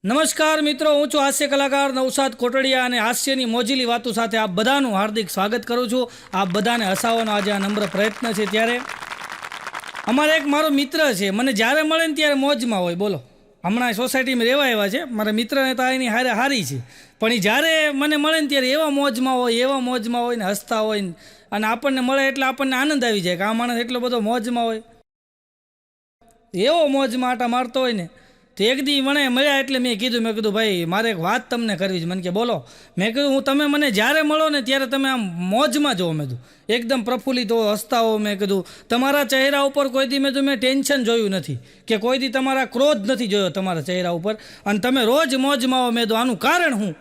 નમસ્કાર મિત્રો, હું છું હાસ્ય કલાકાર નવસાદ કોટડિયા અને હાસ્યની મોજીલી વાતો સાથે આપ બધાનું હાર્દિક સ્વાગત કરું છું. આપ બધાને હસાવવાનો આજે આ નમ્ર પ્રયત્ન છે. ત્યારે અમારે એક મારો મિત્ર છે, મને જ્યારે મળે ને ત્યારે મોજમાં હોય. બોલો, હમણાં સોસાયટીમાં રહેવા આવ્યા છે. મારા મિત્રને તો એની હારે હારી છે, પણ એ જ્યારે મને મળે ને ત્યારે એવા મોજમાં હોય ને હસતા હોય ને, અને આપણને મળે એટલે આપણને આનંદ આવી જાય કે આ માણસ એટલો બધો મોજમાં હોય, એવો મોજમાં આટા મારતો હોય ને. તો એક દી મને મળ્યા એટલે મેં કીધું ભાઈ મારે એક વાત તમને કરવી છે. મને કે બોલો. મેં કીધું તમે મને જ્યારે મળો ને ત્યારે તમે આમ મોજમાં જો. મેં કીધું એકદમ પ્રફુલ્લિત હો, હસતા હો. મેં કીધું તમારા ચહેરા ઉપર કોઈ દી મેં ટેન્શન જોયું નથી કે કોઈ દી તમારા ક્રોધ નથી જોયો તમારા ચહેરા ઉપર, અને તમે રોજ મોજમાં હો. મેં કીધું આનું કારણ હું?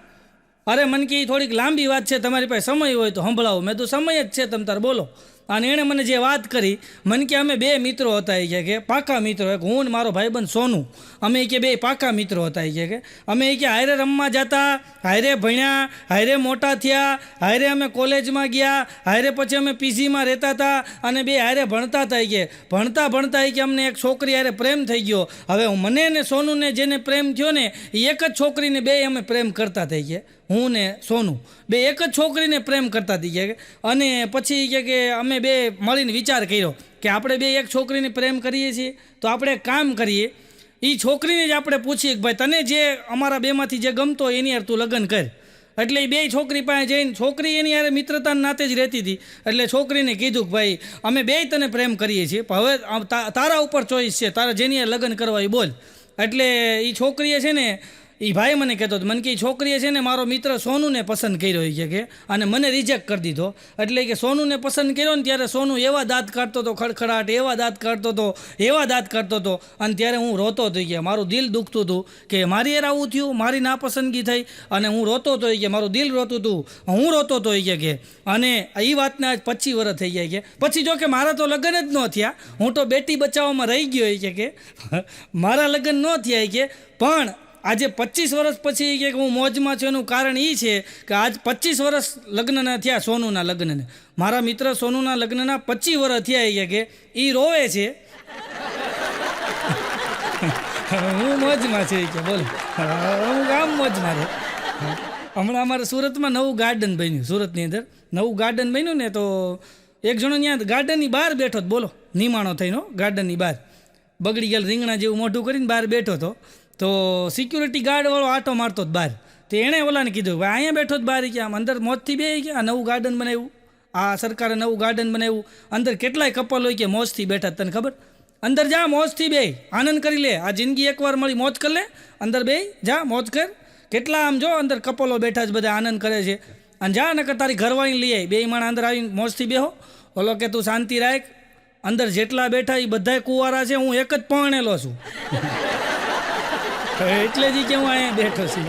અરે મન કે થોડીક લાંબી વાત છે, તમારી પાસે સમય હોય તો સંભળાવો. મેં તો સમય જ છે, તમે તાર બોલો. અને એણે મને જે વાત કરી, મને કે અમે બે મિત્રો હતા, એ કે પાકા મિત્રો, એક હું ને મારો ભાઈબંધ સોનું, અમે કે બે પાકા મિત્રો હતા. એ કે અમે કે હારે રમવા જતા, હારે ભણ્યા, હારે મોટા થયા, હારે અમે કોલેજમાં ગયા, હારે પછી અમે પીજીમાં રહેતા હતા અને બે હારે ભણતા હતા. કે ભણતા કે અમને એક છોકરી હારે પ્રેમ થઈ ગયો. હવે મને ને સોનુને જેને પ્રેમ થયો ને એ એક જ છોકરીને બે અમે પ્રેમ કરતા થઈ ગયા. હું ને સોનું બે એક જ છોકરીને પ્રેમ કરતા હતી. કે અને પછી કે અમે બે મળીને વિચાર કર્યો કે આપણે બે એક છોકરીને પ્રેમ કરીએ છીએ તો આપણે એક કામ કરીએ, એ છોકરીને જ આપણે પૂછીએ કે ભાઈ તને જે અમારા બેમાંથી જે ગમતો એની યાર તું લગ્ન કર. એટલે એ બે છોકરી પાસે જઈને, છોકરી એની યાર મિત્રતાના નાતે જ રહેતી હતી, એટલે છોકરીને કીધું કે ભાઈ અમે બે તને પ્રેમ કરીએ છીએ, હવે તારા ઉપર ચોઈસ છે, તારા જેની યાર લગ્ન કરવા એ બોલ. એટલે એ છોકરીએ છે ને, એ ભાઈ મને કહેતો હતો, મને કે છોકરીએ છે ને મારો મિત્ર સોનુને પસંદ કર્યો કે અને મને રિજેક્ટ કરી દીધો. એટલે કે સોનુને પસંદ કર્યો ને ત્યારે સોનું એવા દાંત કાઢતો હતો, ખડખડાટ એવા દાંત કાઢતો હતો અને ત્યારે હું રોતો હતો. કે મારું દિલ દુખતું હતું કે મારી યાર આવું થયું, મારી નાપસંદગી થઈ અને હું રોતો હતો. કે મારું દિલ રોતું હતું, હું રોતો હતો. કે અને એ વાતને આજ 25 વર્ષ થઈ ગયા. કે પછી જો કે મારા તો લગ્ન જ ન થયા, હું તો બેટી બચાવવામાં રહી ગયો. કે મારા લગ્ન ન થયા. કે પણ આજે 25 વર્ષ પછી કે હું મોજમાં છું, એનું કારણ એ છે કે આજ 25 વર્ષ લગ્નના થયા સોનુના લગ્નને. મારા મિત્ર સોનુના લગ્નના 25 વર્ષ થયા. કે એ રોવે છે, હું મોજમાં છે. કે બોલો, હું ગામ મોજમાં રહે. હમણાં અમારે સુરતમાં નવું ગાર્ડન બન્યું, સુરતની અંદર નવું ગાર્ડન બન્યું ને, તો એક જણો ત્યાં ગાર્ડનની બહાર બેઠો હતો. બોલો, નિમાણો થઈને ગાર્ડનની બહાર બગડી ગયેલ રીંગણા જેવું મોઢું કરીને બહાર બેઠો હતો. તો સિક્યુરિટી ગાર્ડવાળો આટો મારતો જ બહાર. તો એણે ઓલાને કીધું ભાઈ અહીંયા બેઠો જ બહાર, કે આમ અંદર મોજથી બે કે આ નવું ગાર્ડન બનાવ્યું, આ સરકારે નવું ગાર્ડન બનાવ્યું, અંદર કેટલાય કપલ હોય કે મોજથી બેઠા. તને ખબર? અંદર જા, મોજથી બે આનંદ કરી લે. આ જિંદગી એકવાર મળી, મોજ કરી લે. અંદર બે જા, મોજ કર. કેટલા આમ જો અંદર કપલો બેઠા જ બધા આનંદ કરે છે. અને જા નકર તારી ઘરવાળી લઈ આવી, બે માણા અંદર આવીને મોજથી બેહો. ઓલો કે તું શાંતિ રાખ, અંદર જેટલા બેઠા એ બધાય કુંવારા છે, હું એક જ પરણેલો છું. એટલે જ કે હું અહીંયા બેઠો છું,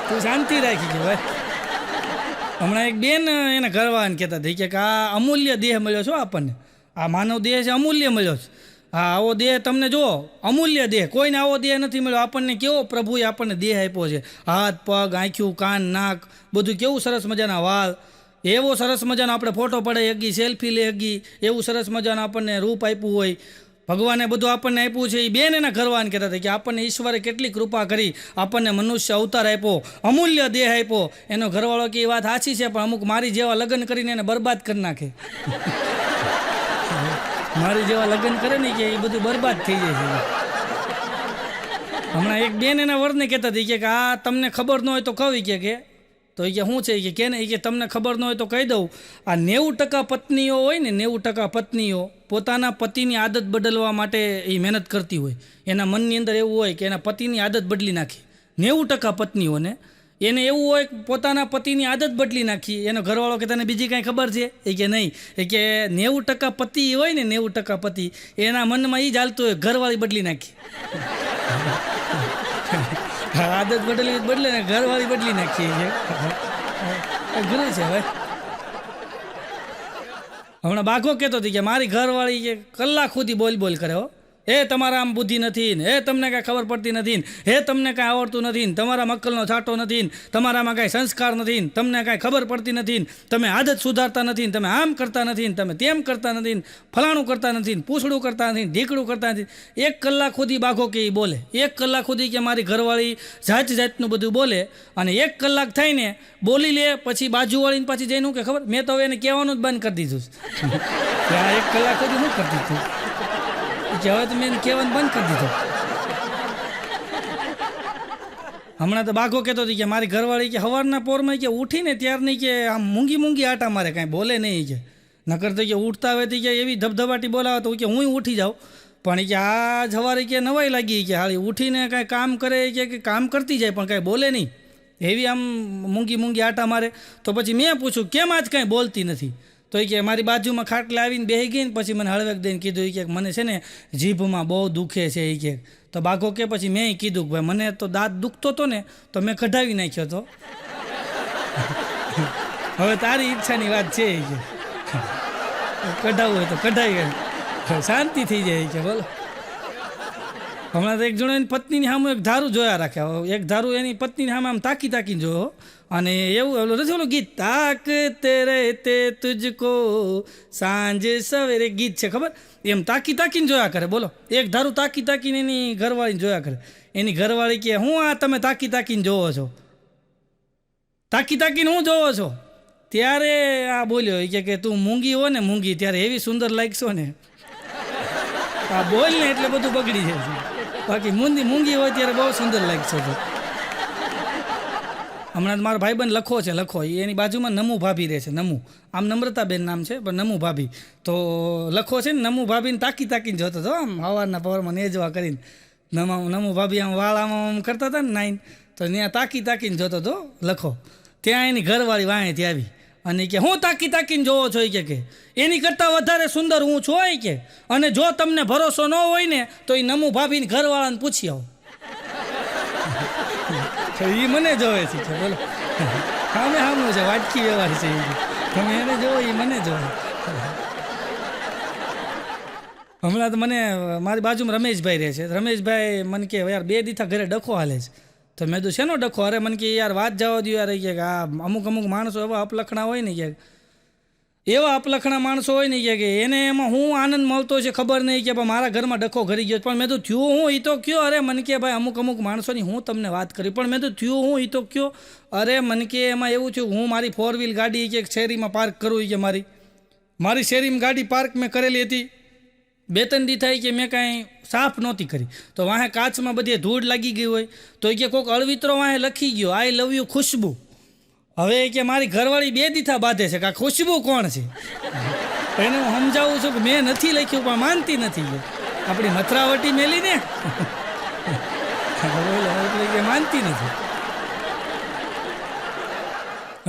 તું શાંતિ રાખી. કે ભાઈ હમણાં એક બેન એના ઘરવાળાને કહેતા હતી કે આ અમૂલ્ય દેહ મળ્યો છો આપણને, આ માનવ દેહ છે, અમૂલ્ય મળ્યો છે. હા, આવો દેહ તમને જુઓ, અમૂલ્ય દેહ, કોઈને આવો દેહ નથી મળ્યો. આપણને કેવો પ્રભુએ આપણને દેહ આપ્યો છે, હાથ પગ, આંખ્યું, કાન, નાક, બધું કેવું સરસ મજાના વાળ, એવો સરસ મજાનો આપણે ફોટો પડાવી શકીએ, સેલ્ફી લઈ શકીએ, એવું સરસ મજાનું આપણને રૂપ આપ્યું હોય. ભગવાને બધું આપણને આપ્યું છે. એ બેન એના ઘરવાને કહેતા હતા કે આપણને ઈશ્વરે કેટલી કૃપા કરી, આપણને મનુષ્ય અવતાર આપ્યો, અમૂલ્ય દેહ આપ્યો. એનો ઘરવાળો કે એ વાત સાચી છે, પણ અમુક મારી જેવા લગ્ન કરીને એને બરબાદ કરી નાખે. મારી જેવા લગ્ન કરે ને કે એ બધું બરબાદ થઈ જાય છે. હમણાં એક બેન એના વરને કહેતા હતી કે આ તમને ખબર ન હોય તો કહી કે તો એ કે શું છે કે કેને, એ કે તમને ખબર ન હોય તો કહી દઉં. આ 90% પત્નીઓ હોય ને, 90% પત્નીઓ પોતાના પતિની આદત બદલવા માટે એ મહેનત કરતી હોય. એના મનની અંદર એવું હોય કે એના પતિની આદત બદલી નાખી. 90% પત્નીઓને એને એવું હોય પોતાના પતિની આદત બદલી નાખી. એનો ઘરવાળો કે તને બીજી કાંઈ ખબર છે? એ કે નહીં. એ કે 90% પતિ હોય ને, 90% પતિ, એના મનમાં એ જ હાલતું હોય, ઘરવાળી બદલી નાખી. આદત બદલે ને ઘરવાળી બદલી નાખી. ગુરુ છે ભાઈ. હમણાં બાઘો કહેતો હતી કે મારી ઘરવાળી કે કલાક સુધી બોલ કરે હો. હે તમારા આમ બુદ્ધિ નથી ને, હે તમને કાંઈ ખબર પડતી નથી ને, હે તમને કાંઈ આવડતું નથી ને, તમારા અક્કલનો છાંટો નથી ને, તમારામાં કાંઈ સંસ્કાર નથી ને, તમને કાંઈ ખબર પડતી નથી ને, તમે આદત સુધારતા નથી ને, તમે આમ કરતા નથી ને, તમે તેમ કરતા નથી ને, ફલાણું કરતા નથી ને, પૂછડું કરતા નથી ને, ઢીકડું કરતા નથી. 1 કલાક સુધી બાઘો કે એ બોલે, 1 કલાક સુધી કે મારી ઘરવાળી જાતનું બધું બોલે, અને 1 કલાક થઈને બોલી લે પછી બાજુવાળીને પાછી જઈને કે ખબર મેં તો હવે એને કહેવાનું જ બંધ કરી દીધું. 1 કલાક સુધી શું કરતી તું કે હવે તો મેં કહેવાનું બંધ કરી દીધું. હમણાં તો બાઘો કહેતો હતો કે મારી ઘરવાળી કે સવારના પોરમાં કે ઉઠીને ત્યારની કે આમ મૂંગી આટા મારે કાંઈ બોલે નહીં કે, નકર તો કે ઉઠતા હોય કે એવી ધબધબાટી બોલાવે તો કે હું ઉઠી જાઉં, પણ કે આ સવારે કે નવાઈ લાગી કે હાલી ઉઠીને કાંઈ કામ કરે કે કામ કરતી જાય પણ કાંઈ બોલે નહીં, એવી આમ મૂંગી આટા મારે. તો પછી મેં પૂછ્યું કેમ આજ કાંઈ બોલતી નથી? તો એ કે મારી બાજુમાં ખાટલે આવીને બેસી ગઈ ને પછી મને હળવેક દઈને કીધું એ કે મને છે ને જીભમાં બહુ દુખે છે એ કે. તો બાઘો કે પછી મેં કીધું કે ભાઈ મને તો દાંત દુખતો હતો ને તો મેં કઢાવી નાખ્યો હતો. હવે તારી ઈચ્છાની વાત છે એ કે કઢાવવું હોય તો કઢાવી, શાંતિ થઈ જાય કે બોલો. હમણાં તો એક જણો એની પત્નીની સામે એક ધારું જોયા રાખ્યા, એક ધારું એની પત્નીની સામે આમ તાકીને જોયો, અને એવું નથી ઓલું ગીત તાકતે રહેતે તુજકો સાંજ સવેરે ગીત છે ખબર, એમ તાકીને જોયા કરે બોલો. એક ધારું તાકીને એની ઘરવાળીને જોયા કરે. એની ઘરવાળી કે હું આ તમે તાકીને જોવો છો, તાકીને હું જોવો છો? ત્યારે આ બોલ્યો કે તું મૂંગી હો ને મૂંગી ત્યારે એવી સુંદર લાગશો ને. આ બોલ ને એટલે બધું બગડી જાય છે, બાકી મૂંગી હોય ત્યારે બહુ સુંદર લાગશો તો. હમણાં મારો ભાઈબંધ લખો છે, લખો એની બાજુમાં નમુ ભાભી રહે છે, નમુ આમ નમ્રતાબેન નામ છે પણ નમુ ભાભી. તો લખો છે ને નમુ ભાભીને તાકીને જોતો હતો આમ સવારના પવરમાં નેજવા કરીને. નમુ ભાભી આમ વાળ આમ કરતા હતા ને નાઈન, તો ત્યાં તાકીને જોતો હતો લખો. ત્યાં એની ઘરવાળી વાંહેથી આવી અને કે હું તાકીને જોવો છો કે એની કરતાં વધારે સુંદર હું છું હોય કે, અને જો તમને ભરોસો ન હોય ને તો એ નમુ ભાભીને ઘરવાળાને પૂછી આવો. એ મને જોવે છે કે બોલો સામે છે વાટકી વ્યવહાર છે, તમે એને જોવો એ મને જોવે. હમણાં તો મને મારી બાજુમાં રમેશભાઈ રહે છે, રમેશભાઈ મને કે યાર 2 દીથા ઘરે ડખો હાલે છે. તો મેં તો શેનો ડખો? અરે મને કે યાર વાત જવા દો યાર કે આ અમુક માણસો એવા અપલખણા હોય ને કે એવા અપલખણા માણસો હોય ને કે એને એમાં હું આનંદ મળતો છે ખબર નહીં કે મારા ઘરમાં ડખો ઘરી ગયો. પણ મેં તો થયું હું એ તો કયો. અરે મને કે ભાઈ અમુક માણસોની હું તમને વાત કરી, પણ મેં તો થયું હું એ તો કયો. અરે મને કે એમાં એવું થયું હું મારી 4 વ્હીલ ગાડી કે શેરીમાં પાર્ક કરું કે મારી શેરીમાં ગાડી પાર્ક મેં કરેલી હતી, 2-3 દી થાય કે મેં કાંઈ સાફ નહોતી કરી, તો વાહે કાચમાં બધી ધૂળ લાગી ગઈ હોય તો કે કોઈક અળવિત્રો વાહે લખી ગયો આઈ લવ યુ ખુશ્બુ. હવે કે મારી ઘરવાળી 2 દીથા બાંધે છે કે આ ખુશ્બુ કોણ છે? એને હું સમજાવું છું કે મેં નથી લખ્યું પણ માનતી નથી, આપણી મથરાવટી મેલી ને કે માનતી નથી.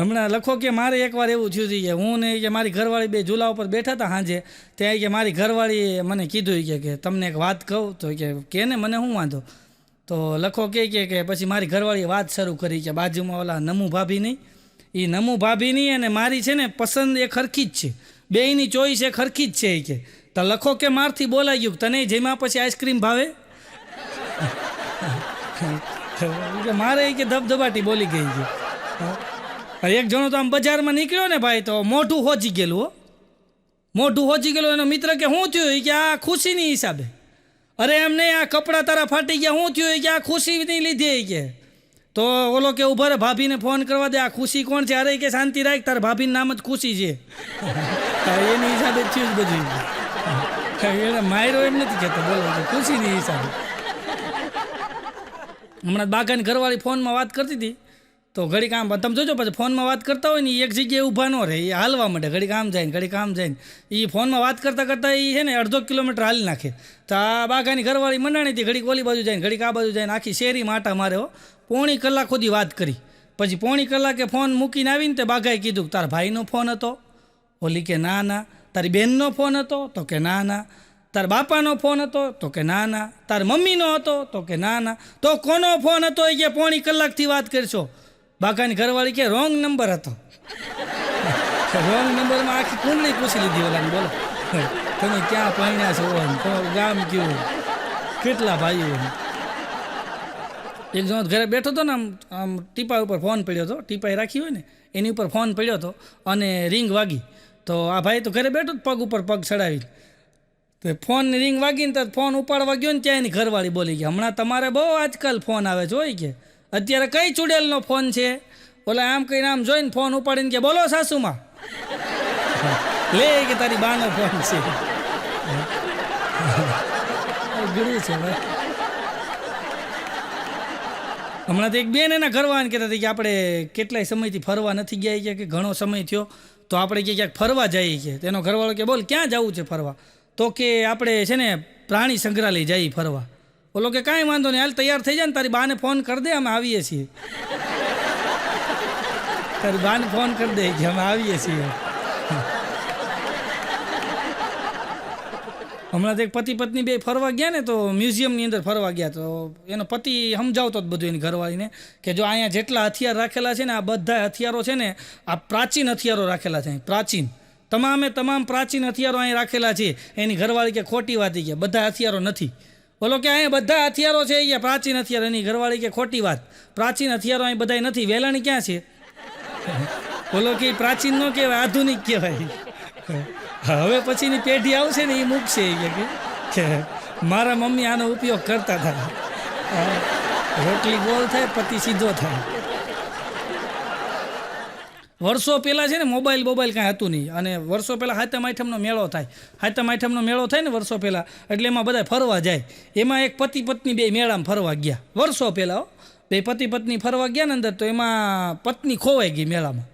હમણાં લખો કે મારે એકવાર એવું થયું હતું કે હું ને કે મારી ઘરવાળી 2 ઝૂલા ઉપર બેઠા હતા સાંજે, ત્યાં કે મારી ઘરવાળીએ મને કીધું કે તમને એક વાત કહું, તો કે ને મને શું વાંધો? તો લખો કે પછી મારી ઘરવાળીએ વાત શરૂ કરી કે બાજુમાં ઓલા નમુ ભાભી નહીં, એ નમુ ભાભી નહીં અને મારી છે ને પસંદ એ ખરખી જ છે, બેયની ચોઈસ એ ખરખી જ છે કે. તો લખો કે મારથી બોલાઈ ગયું તને જેમાં પછી આઈસ્ક્રીમ ભાવે કે મારે કે ધબધબાટી બોલી ગઈ છે. એક જણો તો આમ બજારમાં નીકળ્યો ને ભાઈ તો મોઢું હોજી ગયેલું એનો મિત્ર કે શું થયું કે આ ખુશીની હિસાબે. અરે એમ નહીં આ કપડાં તારા ફાટી ગયા, શું થયું કે આ ખુશી નહીં લીધી કે. તો ઓલો કે ઉભા રે ભાભીને ફોન કરવા દે, આ ખુશી કોણ છે? અરે કે શાંતિ રાખ, તારા ભાભીનું નામ જ ખુશી છે. એની હિસાબે થયું જ બધું, એને માર્યો એમ નથી કહેતો, બોલો ખુશીની હિસાબે. હમણાં બાગાની ઘરવાળી ફોનમાં વાત કરતી હતી તો ઘડીક આમ તમે જોજો પછી ફોનમાં વાત કરતા હોય ને એક જગ્યાએ ઊભા ન રહે, એ હાલવા માંડે, ઘડીક આમ જાય ને ઘડીક આમ જાય ને. એ ફોનમાં વાત કરતાં એ છે ને 1.5 કિલોમીટર હાલી નાખે. તો આ બાગાની ઘરવાળી મંડાણી હતી, ઘડીક ઓલી બાજુ જાય ને ઘડીક આ બાજુ જાય ને આખી શેરીમાં આટા મારે. 1.5 કલાક સુધી વાત કરી, પછી 1.5 કલાકે ફોન મૂકીને આવીને તે બાગાએ કીધું તારા ભાઈનો ફોન હતો? ઓલી કે ના. તારી બહેનનો ફોન હતો? તો કે ના. તારા બાપાનો ફોન હતો? તો કે ના. તારા મમ્મીનો હતો? તો કે ના. તો કોનો ફોન હતો એ કે 1.5 કલાકથી વાત કરશો? બાકાની ઘરવાળી કે રોંગ નંબર હતો. રોંગ નંબરમાં આખી કુંડળી પૂછી લીધી ઓલાને, બોલો તમે ક્યાં પરણ્યા છો, તમારું ગામ કયું, કેટલા ભાઈઓ. એક જણો ઘરે બેઠો હતો ને, આમ આમ ટીપા ઉપર ફોન પડ્યો હતો, ટીપાઈ રાખી હોય ને એની ઉપર ફોન પડ્યો હતો અને રિંગ વાગી. તો આ ભાઈ તો ઘરે બેઠો જ પગ ઉપર પગ ચડાવી, તો ફોનની રિંગ વાગીને તો ફોન ઉપાડવા ગયો ને ત્યાં એની ઘરવાળી બોલી ગઈ, હમણાં તમારે બહુ આજકાલ ફોન આવે છે હોય કે અત્યારે કઈ ચુડેલનો ફોન છે? ઓલા આમ કહીને આમ જોઈને ફોન ઉપાડીને કે બોલો સાસુમાં, લે કે તારી બાનો ફોન છે. ગુરુ છે ભાઈ. હમણાં તો એક બેન એના ઘરવાળાને કહેતા હતા કે આપણે કેટલાય સમયથી ફરવા નથી ગયા કે ઘણો સમય થયો, તો આપણે ક્યાંક ફરવા જઈએ કે. તેનો ઘરવાળો કે બોલ ક્યાં જવું છે ફરવા? તો કે આપણે છે ને પ્રાણી સંગ્રહાલય જઈએ ફરવા. બોલો કે કાંઈ વાંધો નહીં, હાલ તૈયાર થઈ જાય ને તારી બાને ફોન કરી દે, અમે આવીએ છીએ. તારી બાને ફોન કરી દે કે અમે આવીએ છીએ. હમણાં તો એક પતિ પત્ની બે ફરવા ગયા ને, તો મ્યુઝિયમની અંદર ફરવા ગયા, તો એનો પતિ સમજાવતો જ બધું એની ઘરવાળીને કે જો અહીંયા જેટલા હથિયાર રાખેલા છે ને, આ બધા હથિયારો છે ને આ પ્રાચીન હથિયારો રાખેલા છે, પ્રાચીન તમામ પ્રાચીન હથિયારો અહીં રાખેલા છે. એની ઘરવાળી કે ખોટી વાત કે બધા હથિયારો નથી. બોલો કે અહીંયા બધા હથિયારો છે અહીંયા પ્રાચીન હથિયારો. એની ઘરવાળી કે ખોટી વાત, પ્રાચીન હથિયારો અહીં બધા નથી, વેલાણી ક્યાં છે? બોલો કે પ્રાચીન ન કહેવાય, આધુનિક કહેવાય. હવે પછીની પેઢી આવશે ને એ મૂકશે કે મારા મમ્મી આનો ઉપયોગ કરતા હતા. રોટલી ગોળ થાય, પતિ સીધો થાય. વર્ષો પહેલાં છે ને મોબાઈલ કાંઈ હતું નહીં, અને વર્ષો પહેલાં હાતમ આઠમનો મેળો થાય. હાતમ આઠમનો મેળો થાય ને વર્ષો પહેલાં, એટલે એમાં બધા ફરવા જાય. એમાં એક પતિ પત્ની બે મેળામાં ફરવા ગયા વર્ષો પહેલાં. બે પતિ પત્ની ફરવા ગયા ને અંદર, તો એમાં પત્ની ખોવાઈ ગઈ મેળામાં,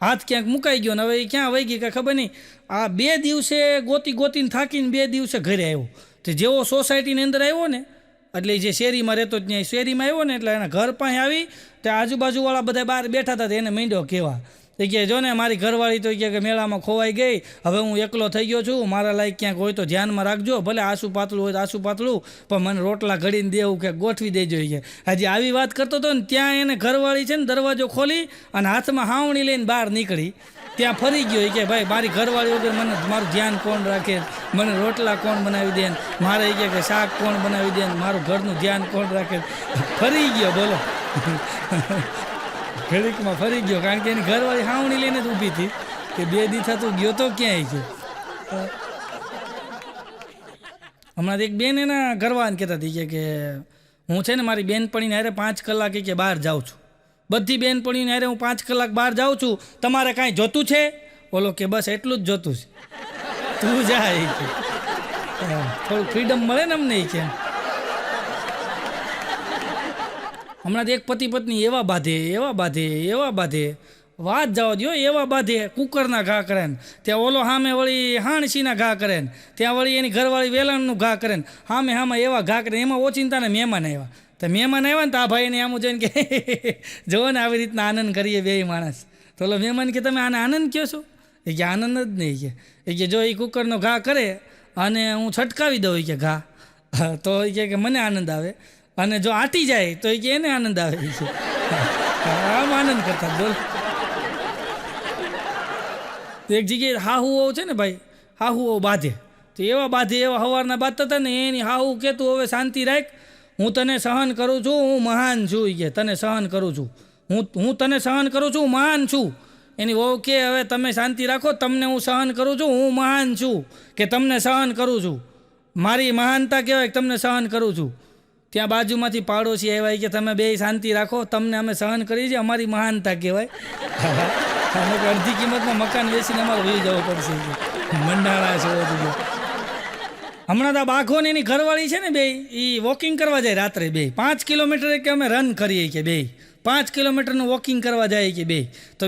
હાથ ક્યાંક મુકાઈ ગયો ને હવે એ ક્યાં વહી ગઈ કાંઈ ખબર નહીં. આ 2 દિવસે ગોતીને થાકીને 2 દિવસે ઘરે આવ્યો. તો જેવો સોસાયટીની અંદર આવ્યો ને, એટલે જે શેરીમાં રહેતો જ ત્યાં શેરીમાં આવ્યો ને, એટલે એના ઘર પાસે આવી તો આજુબાજુવાળા બધા બહાર બેઠા હતા, એને માંડ્યો કહેવા. તો કે જો ને મારી ઘરવાળી તો કે મેળામાં ખોવાઈ ગઈ, હવે હું એકલો થઈ ગયો છું, મારા લાયક ક્યાંક હોય તો ધ્યાનમાં રાખજો, ભલે આસુ પાતળું હોય તો આસુ પાતળું, પણ મને રોટલા ઘડીને દેવું કે ગોઠવી દેજો. કે હજી આવી વાત કરતો હતો ને ત્યાં એને ઘરવાળી છે ને દરવાજો ખોલી અને હાથમાં હાવણી લઈને બહાર નીકળી. ત્યાં ફરી ગયો કે ભાઈ મારી ઘરવાળી વગર મને મારું ધ્યાન કોણ રાખે, મને રોટલા કોણ બનાવી દે, મારે કે શાક કોણ બનાવી દે, મારું ઘરનું ધ્યાન કોણ રાખે. ફરી ગયો બોલો, ઘડીકમાં ફરી ગયો, કારણ કે એની ઘરવાળી હાવણી લઈને જ ઊભી હતી કે 2 દી થતું ગયો તો ક્યાંય છે. હમણાં એક બેન એના ઘરવાળાને કહેતા હતી કે હું છે ને મારી બેનપણીને હારે 5 કલાક કે બહાર જાઉં છું, બધી બેનપણીને હારે હું 5 કલાક બહાર જાઉં છું, તમારે કાંઈ જોતું છે? બોલો કે બસ એટલું જ જોતું છે, તું જા. કે થોડુંક ફ્રીડમ મળે ને અમને કે. હમણાં એક પતિ પત્ની એવા બાંધે વાત જવા દો, એવા બાંધે કુકરના ઘા કરે ને, ત્યાં ઓલો સામે વળી હાણસીના ઘા કરે ને, ત્યાં વળી એની ઘરવાળી વેલણનું ઘા કરે ને, સામે એવા ઘા કરે. એમાં ઓચિંતાને મહેમાન આવ્યા, તો મહેમાન આવ્યા ને તો આ ભાઈને આમ જોઈને કે જુઓ ને આવી રીતના આનંદ કરીએ બે માણસ. તો ઓલો મહેમાન કે તમે આને આનંદ કહો છો? એ કે આનંદ જ નહીં. કે જો એ કુકરનો ઘા કરે અને હું છટકાવી દઉં કે ઘા, તો એ કે મને આનંદ આવે, અને જો આટી જાય તો એ કે એને આનંદ આવે છે. આમ આનંદ કરતા બોલ. એક જગ્યાએ હાહુઓ છે ને ભાઈ, હાહુઓ બાંધે, તો એવા સવારના બાંધતા હતા ને, એની હાહુ કહેતું હવે શાંતિ રાખ, હું તને સહન કરું છું, હું મહાન છું. કે તને સહન કરું છું, હું તને સહન કરું છું, મહાન છું. એની વહુ કે હવે તમે શાંતિ રાખો, તમને હું સહન કરું છું, હું મહાન છું, કે તમને સહન કરું છું, મારી મહાનતા કહેવાય કે તમને સહન કરું છું. ત્યાં બાજુમાંથી પાડોશી આવ્યા કે તમે બે શાંતિ રાખો, તમને અમે સહન કરીએ છીએ, અમારી મહાનતા કહેવાય. અમે અડધી કિંમતમાં મકાન વેચીને અમારે વહી જવું પડશે, મંડાણા છે. હમણાં તો બાઘો ને એની ઘરવાળી છે ને બે, એ વોકિંગ કરવા જાય રાત્રે, 5 કિલોમીટર કે અમે રન કરીએ કે 5 કિલોમીટરનું વોકિંગ કરવા જાય કે તો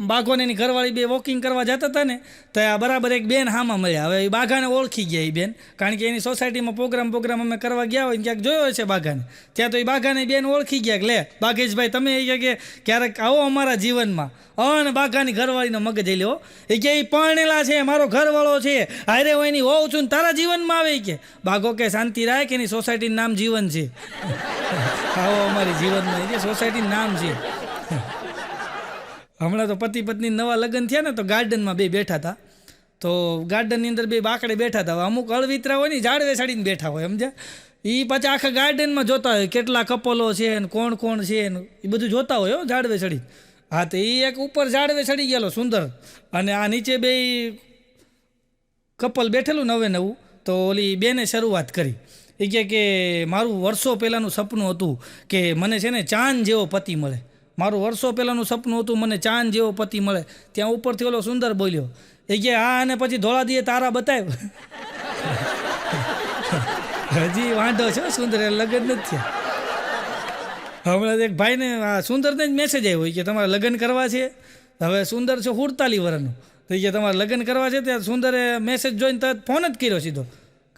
બાઘોને એની ઘરવાળી બે વોકિંગ કરવા જતા હતા ને, તો આ બરાબર એક બેન હામાં મળ્યા. હવે એ બાઘાને ઓળખી ગયા એ બેન, કારણ કે એની સોસાયટીમાં પ્રોગ્રામ અમે કરવા ગયા હોય ક્યાંક જોયો છે બાઘાને, ત્યાં તો એ બાઘાને બેન ઓળખી ગયા કે લે બાઘેશભાઈ તમે એ કે ક્યારેક આવો અમારા જીવનમાં. અને બાઘાની ઘરવાળીનો મગજ લ્યો, એ કે એ પરણેલા છે, મારો ઘરવાળો છે, હારે હું એની હોઉં છું ને તારા જીવનમાં આવે કે. બાઘો કે શાંતિ રાખ, એની સોસાયટીનું નામ જીવન છે. આવો અમારી જીવનમાં, એ સોસાયટીનું નામ છે. હમણાં તો પતિ પત્ની નવા લગ્ન થયા ને, તો ગાર્ડનમાં બે બેઠા હતા, તો ગાર્ડનની અંદર બે બાકડે બેઠા હતા. અમુક અળવિતરા હોય ને ઝાડ વેસાડીને બેઠા હોય, સમજ્યા? એ પાછા આખા ગાર્ડનમાં જોતા હોય કેટલા કપલો છે ને કોણ કોણ છે ને એ બધું જોતા હોય હો ઝાડવે ચડી. હા તો એ એક ઉપર ઝાડવે ચડી ગયેલો સુંદર, અને આ નીચે બે કપલ બેઠેલું નવે નવું. તો ઓલી બેને શરૂઆત કરી, એ કે મારું વર્ષો પહેલાંનું સપનું હતું કે મને છે ને ચાંદ જેવો પતિ મળે. મારું વર્ષો પહેલાંનું સપનું હતું મને ચાંદ જેવો પતિ મળે. ત્યાં ઉપરથી ઓલો સુંદર બોલ્યો, એ કે હા અને પછી ધોળા દીએ તારા બતાવ. હજી વાંધો છે સુંદર, લગ્ન નથી થયા. હમણાં એક ભાઈને આ સુંદરને જ મેસેજ આવ્યો કે તમારે લગ્ન કરવા છે. હવે સુંદર છે 47 વર્ષનું, તો કે તમારે લગ્ન કરવા છે. ત્યાં સુંદરે મેસેજ જોઈને તરત ફોન જ કર્યો સીધો,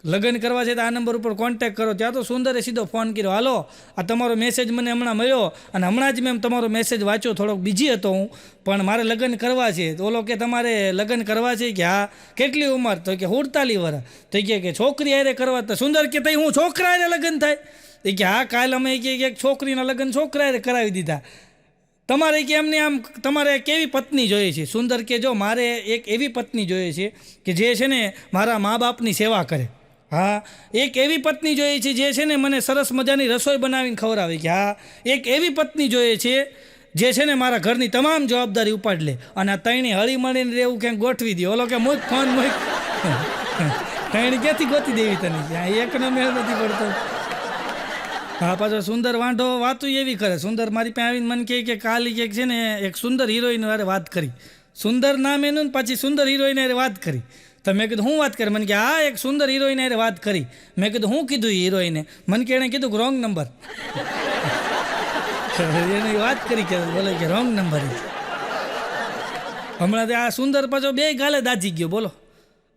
લગ્ન કરવા છે તો આ નંબર ઉપર કોન્ટેક્ટ કરો. ત્યાં તો સુંદરે સીધો ફોન કર્યો, હાલો આ તમારો મેસેજ મને હમણાં મળ્યો અને હમણાં જ મેં તમારો મેસેજ વાંચ્યો, થોડોક બીજી હતો હું, પણ મારે લગ્ન કરવા છે. તો ઓલો કે તમારે લગ્ન કરવા છે કે હા, કેટલી ઉંમર? તો કે 47 વર્ષ. તો કે છોકરી હારે કરવા? તો સુંદર કે તઈ હું છોકરા હારે લગ્ન થાય? એ કે હા, કાલ અમે એક છોકરીના લગ્ન છોકરા હારે કરાવી દીધા. તમારે કે એમને આમ તમારે કેવી પત્ની જોઈએ છે? સુંદર કે જો મારે એક એવી પત્ની જોઈએ છે કે જે છે ને મારા મા બાપની સેવા કરે. હા, એક એવી પત્ની જોઈએ છે જે છે ને મને સરસ મજાની રસોઈ બનાવીને ખવડાવે. કે હા, એક એવી પત્ની જોઈએ છે જે છે ને મારા ઘરની તમામ જવાબદારી ઉપાડ લે. અને આ તૈણી હળી મળીને રહેવું ક્યાંક ગોઠવી દે. ઓલો કે મૂક ફોન મૂક, તૈણી ક્યાંથી ગોતી દેવી તને? એકનો મેળ નથી પડતો. હા, પાછો સુંદર વાંઢો વાતું એવી કરે. સુંદર મારી પાસે આવીને મને કહે કે કાલી એક છે ને એક સુંદર હિરોઈન વારે વાત કરી. સુંદર નામ એનું, પછી સુંદર હિરોઈન હારે વાત કરી. તો મેં કીધું હું વાત કરી? મને કે હા, એક સુંદર હિરોઈન હારે વાત કરી. મેં કીધું હું કીધું હિરોઈને? મને કે એણે કીધું રોંગ નંબર. એને વાત કરી કે બોલે કે રોંગ નંબર. હમણાં આ સુંદર પાછો બે ગાલે દાજી ગયો. બોલો,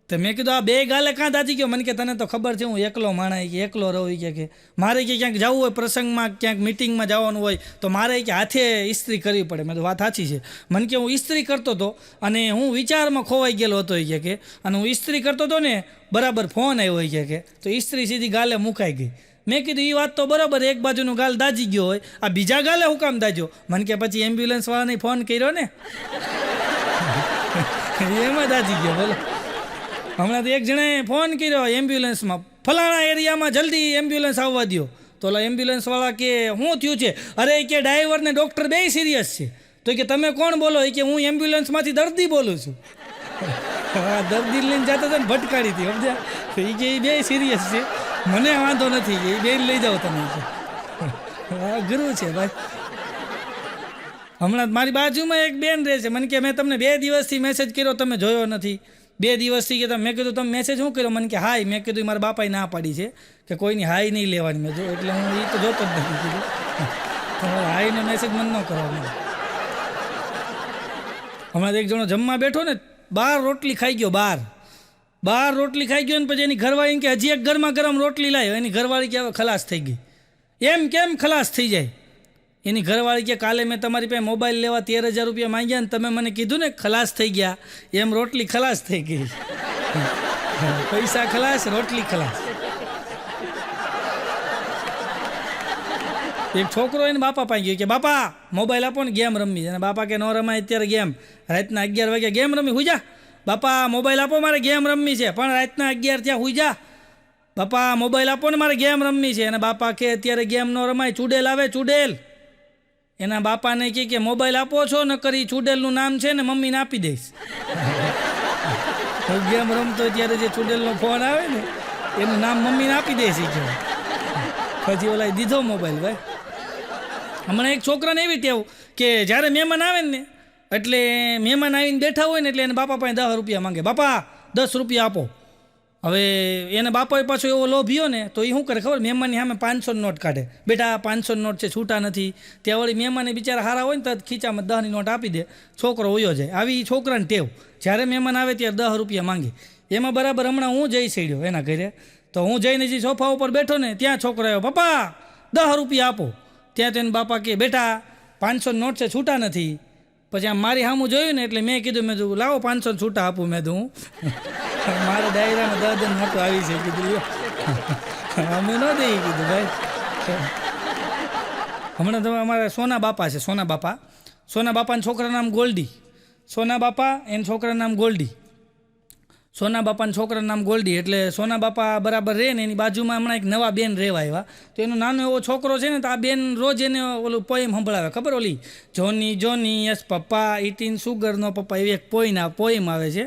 તો મેં કીધું આ બે ગાલે કાં દાજી ગયો? મને કે તને તો ખબર છે હું એકલો માણસ, કે એકલો રહું, કે મારે કે ક્યાંક જવું હોય પ્રસંગમાં, ક્યાંક મિટિંગમાં જવાનું હોય તો મારે કે હાથે ઇસ્ત્રી કરવી પડે. મેં તો વાત સાચી છે. મને કે હું ઇસ્ત્રી કરતો હતો અને હું વિચારમાં ખોવાઈ ગયેલો હતો કે અને હું ઇસ્ત્રી કરતો હતો ને બરાબર ફોન આવ્યો કે તો ઇસ્ત્રી સીધી ગાલે મુકાઈ ગઈ. મેં કીધું એ વાત તો બરાબર, એક બાજુનું ગાલ દાજી ગયો હોય, આ બીજા ગાલે હું કામ દાજ્યો? મને કે પછી એમ્બ્યુલન્સવાળાને ફોન કર્યો ને એમાં દાજી ગયો. બોલો, હમણાં તો એક જણાએ ફોન કર્યો એમ્બ્યુલન્સમાં, ફલાણા એરિયામાં જલ્દી એમ્બ્યુલન્સ આવવા દો. તો ઓલા એમ્બ્યુલન્સવાળા કે શું થયું છે? અરે કે ડ્રાઈવર ને ડૉક્ટર બેય સિરિયસ છે. તો કે તમે કોણ બોલો? એ કે હું એમ્બ્યુલન્સમાંથી દર્દી બોલું છું. હા, દર્દી લઈને જતા હતા ને ભટકાડી હતી, સમજ્યા? તો એ કે એ બે સિરિયસ છે, મને વાંધો નથી, કે એ બે લઈ જાઓ તમે. અઘરું છે ભાઈ. હમણાં મારી બાજુમાં એક બેન રહે છે, મને કે મેં તમને 2 દિવસથી મેસેજ કર્યો, તમે જોયો નથી. 2 દિવસથી કે મેં કીધું તમે મેસેજ શું કર્યો? મને કે હાય. મેં કીધું મારા બાપાએ ના પાડી છે કે કોઈની હાય નહીં લેવાની. મેં જો એટલે હું એ તો જોતો જ નથી. કીધું તમારે હાયનો મેસેજ મને ન કરવાનો. હમણાં એક જણો જમવા બેઠો ને, 12 રોટલી ખાઈ ગયો. 12 રોટલી ખાઈ ગયો ને પછી એની ઘરવાળી કે હજી એક ગરમા ગરમ રોટલી લાવ્યો. એની ઘરવાળી કે હવે ખલાસ થઈ ગઈ. એમ કેમ ખલાસ થઈ જાય? એની ઘરવાળી કે કાલે મેં તમારી પાસે મોબાઈલ લેવા 13,000 રૂપિયા માંગ્યા ને તમે મને કીધું ને ખલાસ થઈ ગયા, એમ રોટલી ખલાસ થઈ ગઈ. પૈસા ખલાસ, રોટલી ખલાસ. એક છોકરો એને બાપા પાસે ગયો કે બાપા મોબાઈલ આપો ને, ગેમ રમવી. અને બાપા કે ન રમાય અત્યારે ગેમ, રાતના 11 વાગે ગેમ રમી હુઈ જા. બાપા મોબાઈલ આપો, મારે ગેમ રમવી છે. પણ રાતના 11 ત્યાં હુઈ જા. બાપા મોબાઈલ આપો ને, મારે ગેમ રમવી છે. અને બાપા કે અત્યારે ગેમ ન રમાય, ચૂડેલ આવે ચૂડેલ. એના બાપાને કે મોબાઈલ આપો છો ન કરી ચૂડેલનું નામ છે ને મમ્મીને આપી દઈશ. ગેમ રમતો ત્યારે જે ચૂડેલનો ફોન આવે ને એનું નામ મમ્મીને આપી દઈશ. પછી ઓલા દીધો મોબાઈલ. ભાઈ હમણાં એક છોકરાને એવી ટેવ કે જ્યારે મહેમાન આવે ને એટલે મહેમાન આવીને બેઠા હોય ને એટલે એને બાપા પાસે 10 રૂપિયા માંગે. બાપા 10 રૂપિયા આપો. હવે એને બાપાએ પાછો એવો લોભ્યો ને તો એ શું કરે ખબર? મહેમાનની સામે 500 નોટ કાઢે. બેટા 500 નોટ છે, છૂટા નથી. ત્યાં વળી મહેમાને બિચારા હારા હોય ને તો ખીચામાં 10ની નોટ આપી દે, છોકરો હોયો જાય. આવી છોકરાને ટેવ, જ્યારે મહેમાન આવે ત્યારે 10 રૂપિયા માંગે. એમાં બરાબર હમણાં હું જઈ સડ્યો એના ઘરે. તો હું જઈને જે સોફા ઉપર બેઠો ને ત્યાં છોકરો આવ્યો, પપ્પા 10 રૂપિયા આપો. ત્યાં તેને બાપા કે બેટા 500 નોટ છે, છૂટા નથી. પછી આમ મારી સામું જોયું ને એટલે મેં કીધું લાવો 500 છૂટા આપું. મેં તો હું મારા ડાયરામાં 10 નોટો આવી છે. કીધું અમે ન દઈએ. કીધું ભાઈ હમણાં તમે અમારા સોના બાપા છે, સોના બાપાના છોકરાનું નામ ગોલ્ડી. સોના બાપા એને છોકરાનું નામ ગોલ્ડી. સોના બાપાના છોકરાનું નામ ગોલ્ડી, એટલે સોના બાપા બરાબર રહે ને એની બાજુમાં હમણાં એક નવા બેન રહેવા આવ્યા, તો એનો નાનો એવો છોકરો છે ને, તો આ બેન રોજ એને ઓલું પોઈમ સંભળાવે, ખબર ઓલી જોની જોની યસ પપ્પા ઇટીન સુગરનો પપ્પા, એવી એક પોઈમ આવે છે.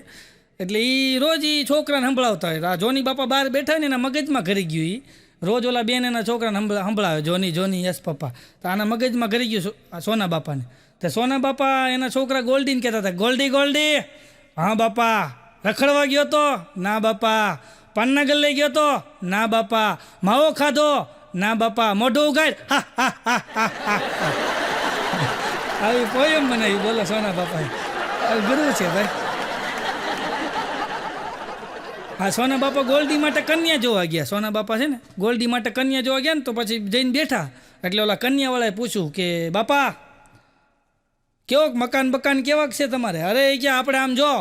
એટલે એ રોજ એ છોકરાને સંભળાવતા હોય. આ જોની બાપા બહાર બેઠા હોય ને એના મગજમાં ઘરી ગયું, એ રોજ ઓલા બેન એના છોકરાને સંભળાવે જોની જોની યસ પપ્પા, તો આના મગજમાં ઘરી ગયું સોના બાપાને. તો સોના બાપા એના છોકરા ગોલ્ડીને કહેતા હતા, ગોલ્ડી ગોલ્ડી, હા બાપા. રખડવા ગયો તો? ના બાપા. પાનના ગલ્લે ગયો તો? ના બાપા. માવો ખાધો? ના બાપા. મોઢું ઉગાડ, હા હા હા હા હા. આવી પોયમ બનાવી, બોલો સોના બાપાએ. ગુરુ છે ભાઈ. હા, સોના બાપા ગોલ્ડી માટે કન્યા જોવા ગયા. સોના બાપા છે ને ગોલ્ડી માટે કન્યા જોવા ગયા ને, તો પછી જઈને બેઠા, એટલે ઓલા કન્યાવાળાએ પૂછ્યું કે બાપા કેવોક મકાન કેવાક છે તમારે? અરે એ કે આપણે આમ જો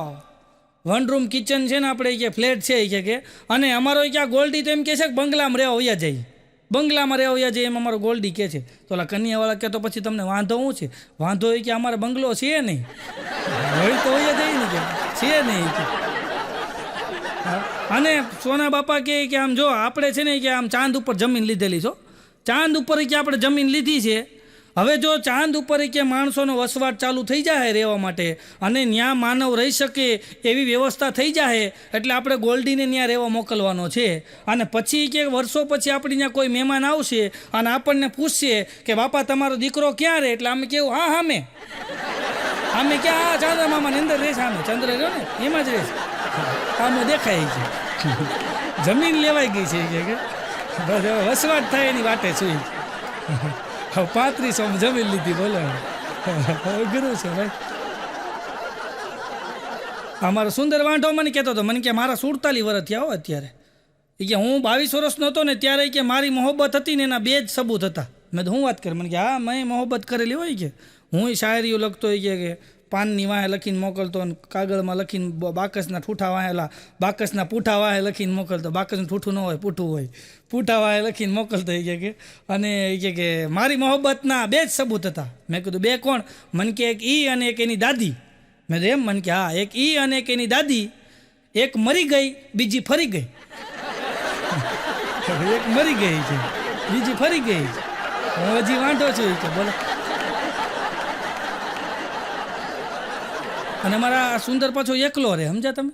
1 રૂમ કિચન છે ને, આપણે કે ફ્લેટ છે કે, અને અમારો ક્યાં ગોલ્ડી તો એમ કહે છે કે બંગલામાં રહેવા વયા જાય, બંગલામાં રહેવા વયા જાય, એમ અમારો ગોલ્ડી કહે છે. તો ઓલા કન્યાવાળા કહે તો પછી તમને વાંધો શું છે? વાંધો એ કે અમારે બંગલો છે નહીં, હોય તો વયા જાય ને, કે છે નહીં કે. અને સોના બાપા કહે કે આમ જો આપણે છે ને કે આમ ચાંદ ઉપર જમીન લીધેલી છો, ચાંદ ઉપર કે આપણે જમીન લીધી છે. હવે જો ચાંદ ઉપર કે માણસોનો વસવાટ ચાલુ થઈ જાય રહેવા માટે, અને ત્યાં માનવ રહી શકે એવી વ્યવસ્થા થઈ જાય, એટલે આપણે ગોલ્ડીને ત્યાં રહેવા મોકલવાનો છે. અને પછી કે વર્ષો પછી આપણી ત્યાં કોઈ મહેમાન આવશે અને આપણને પૂછશે કે બાપા તમારો દીકરો ક્યાં રહે, એટલે અમે કેવું હા હા અમે ક્યાં હા ચાંદ્ર મામાની અંદર રહેશે, આમે ચંદ્ર રહ્યો ને એમાં જ રહેશે, આમાં દેખાય છે. જમીન લેવાઈ ગઈ છે કે વસવાટ થાય એની વાટે છું. હવે 35 જમીન લીધી, બોલો અઘરું છે ભાઈ. અમારો સુંદર વાંઢો મને કહેતો હતો, મને કે મારા 47 વર્ષ થયા હો અત્યારે. એ કે હું 22 વર્ષનો હતો ને ત્યારે કે મારી મોહબ્બત હતી ને એના 2 જ સબૂત હતા. મેં તો હું વાત કરી, મને કે હા મેં મોહબ્બત કરેલી હોય કે હું શાયરીઓ લખતો હોય કે પાનની વાહે લખીને મોકલતો, અને કાગળમાં લખીને બાકસના ઠૂઠા વાહેલા, બાકસના પૂઠા વાહે લખીને મોકલતો. બાકસનું ઠૂઠું ન હોય, પૂઠું હોય, પૂઠા વાહે લખીને મોકલતો. એ કે અને એ કે મારી મોહબ્બતના 2 જ સબૂત હતા. મેં કીધું 2 કોણ? મને કે એક ઈ અને એક એની દાદી. મેં તો એમ, મને કે હા એક ઈ અને એક એની દાદી, એક મરી ગઈ બીજી ફરી ગઈ. એક મરી ગઈ છે બીજી ફરી ગઈ છે, હું હજી વાંઢો છું કે બોલો. અને અમારા સુંદર પાછો એકલો રહે, સમજ્યા તમે?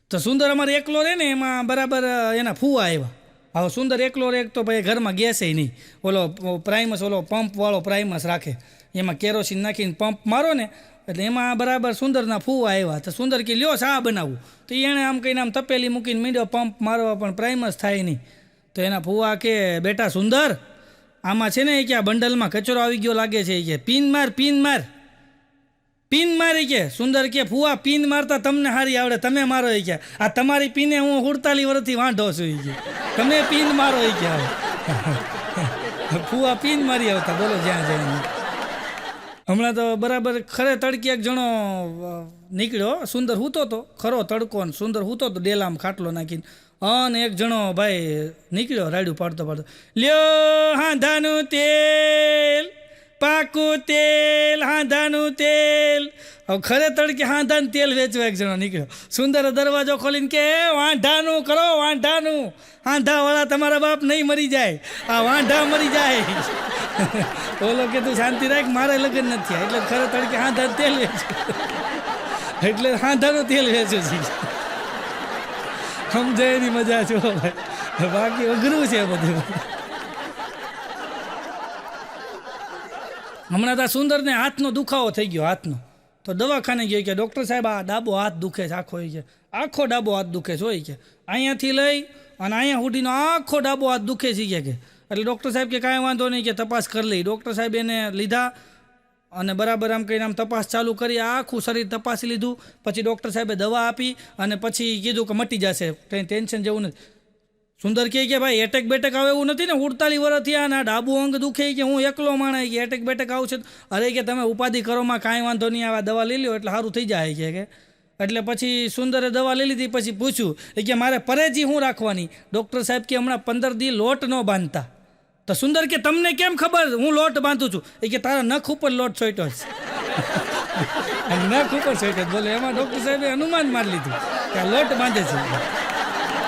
તો સુંદર અમારે એકલો રહે ને, એમાં બરાબર એના ફૂવા આવ્યા. હવે સુંદર એકલો રહે તો ભાઈ ઘરમાં ગેસે નહીં, ઓલો પ્રાઇમસ, ઓલો પંપવાળો પ્રાઇમસ રાખે, એમાં કેરોસીન નાખીને પંપ મારો ને, એટલે એમાં બરાબર સુંદરના ફૂવા આવ્યા. તો સુંદર કે લ્યો શા બનાવવું, તો એણે આમ કહીને આમ તપેલી મૂકીને મીડ્યો પંપ મારવા, પણ પ્રાઇમસ થાય નહીં. તો એના ફૂવા કે બેટા સુંદર, આમાં છે ને કે આ બંડલમાં કચરો આવી ગયો લાગે છે, કે પીન માર પીન મારી. કે સુંદર કે ફુવા પીન મારતા તમને હારી આવડે, તમે મારો. એ કે આ તમારી પીને હું 47 વર્ષથી વાંઢો છું. એ કે તમે પીન મારો. એ કે ફુવા પીન મારી આવતા, બોલો જ્યાં જઈને. હમણાં તો બરાબર ખરે તડકી એક જણો નીકળ્યો, સુંદર હૂતો તો, ખરો તડકો, ને સુંદર હૂતો તો ડેલામાં ખાટલો નાખીને, અને એક જણો ભાઈ નીકળ્યો રાડ્યું પાડતો લ્યો હાંધાનું તેલ, પાકું તેલ, હાંધાનું તેલ. હવે ખરે તડકે હાંધાનું તેલ વેચવા એક જણો નીકળ્યો. સુંદર દરવાજો ખોલીને કે વાંઢાનું કરો, વાંઢાનું. હાંધાવાળા તમારા બાપ નહીં મરી જાય, આ વાંઢા મરી જાય. ઓલો કે તું શાંતિ રાખ, મારે લગ્ન નથી થયા, એટલે ખરે તડકે હાંધાનું તેલ વેચું, એટલે હાંધાનું તેલ વેચું છે. સમજાય એની મજા છો ભાઈ, બાકી અઘરું છે બધું. હમણાં તો સુંદરને હાથનો દુખાવો થઈ ગયો, હાથનો. તો દવાખાને ગયો કે ડૉક્ટર સાહેબ આ ડાબો હાથ દુખે છે, આખો ડાબો હાથ દુખે છે. હોય કે અહીંયાથી લઈ અને અહીંયા સુધીનો આખો ડાબો હાથ દુખે છે કે. એટલે ડૉક્ટર સાહેબ કે કાંઈ વાંધો નહીં, કે તપાસ કરી લઈ. ડૉક્ટર સાહેબ એને લીધા અને બરાબર આમ કહીને આમ તપાસ ચાલુ કરી, આખું શરીર તપાસી લીધું. પછી ડૉક્ટર સાહેબે દવા આપી અને પછી કીધું કે મટી જશે, કંઈ ટેન્શન જેવું નથી. સુંદર કહે કે ભાઈ એટેક બેટેક આવે એવું નથી ને, 48 વર્ષ થયા અને આ ડાબુ અંગ દુખે, કે હું એકલો માણસ, કે એટેક બેટેક આવશે? અરે કે તમે ઉપાધિ કરોમાં કાંઈ વાંધો નહીં, આવા દવા લઈ લો એટલે સારું થઈ જાય કે. એટલે પછી સુંદરે દવા લઈ લીધી. પછી પૂછ્યું કે મારે પરેજી શું રાખવાની? ડૉક્ટર સાહેબ કે હમણાં 15 દી લોટ ન બાંધતા. તો સુંદર કે તમને કેમ ખબર હું લોટ બાંધું છું? એ કે તારા નખ ઉપર લોટ છોટ્યો છે. અને નખ ઉપર છે બોલો. એમાં ડૉક્ટર સાહેબે અનુમાન મારી લીધું કે આ લોટ બાંધે છે.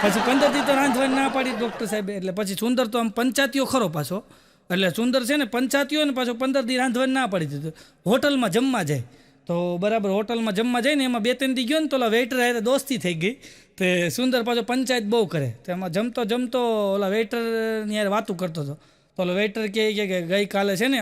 પછી 15 દી તો રાંધવાની ના પાડી ડૉક્ટર સાહેબે. એટલે પછી સુંદર તો આમ પંચાતીઓ ખરો પાછો. એટલે સુંદર છે ને પંચાતીઓ ને પાછો 15 દી રાંધવાની ના પાડી દીધું. હોટલમાં જમવા જાય તો બરાબર હોટલમાં જમવા જાય ને એમાં 2-3 દી ગયો ને તો ઓલા વેઇટર હારે દોસ્તી થઈ ગઈ. તે સુંદર પાછો પંચાયત બહુ કરે. તો એમાં જમતો ઓલા વેઇટરની યાર વાતું કરતો હતો. તો ઓલો વેઇટર કહે કે ગઈકાલે છે ને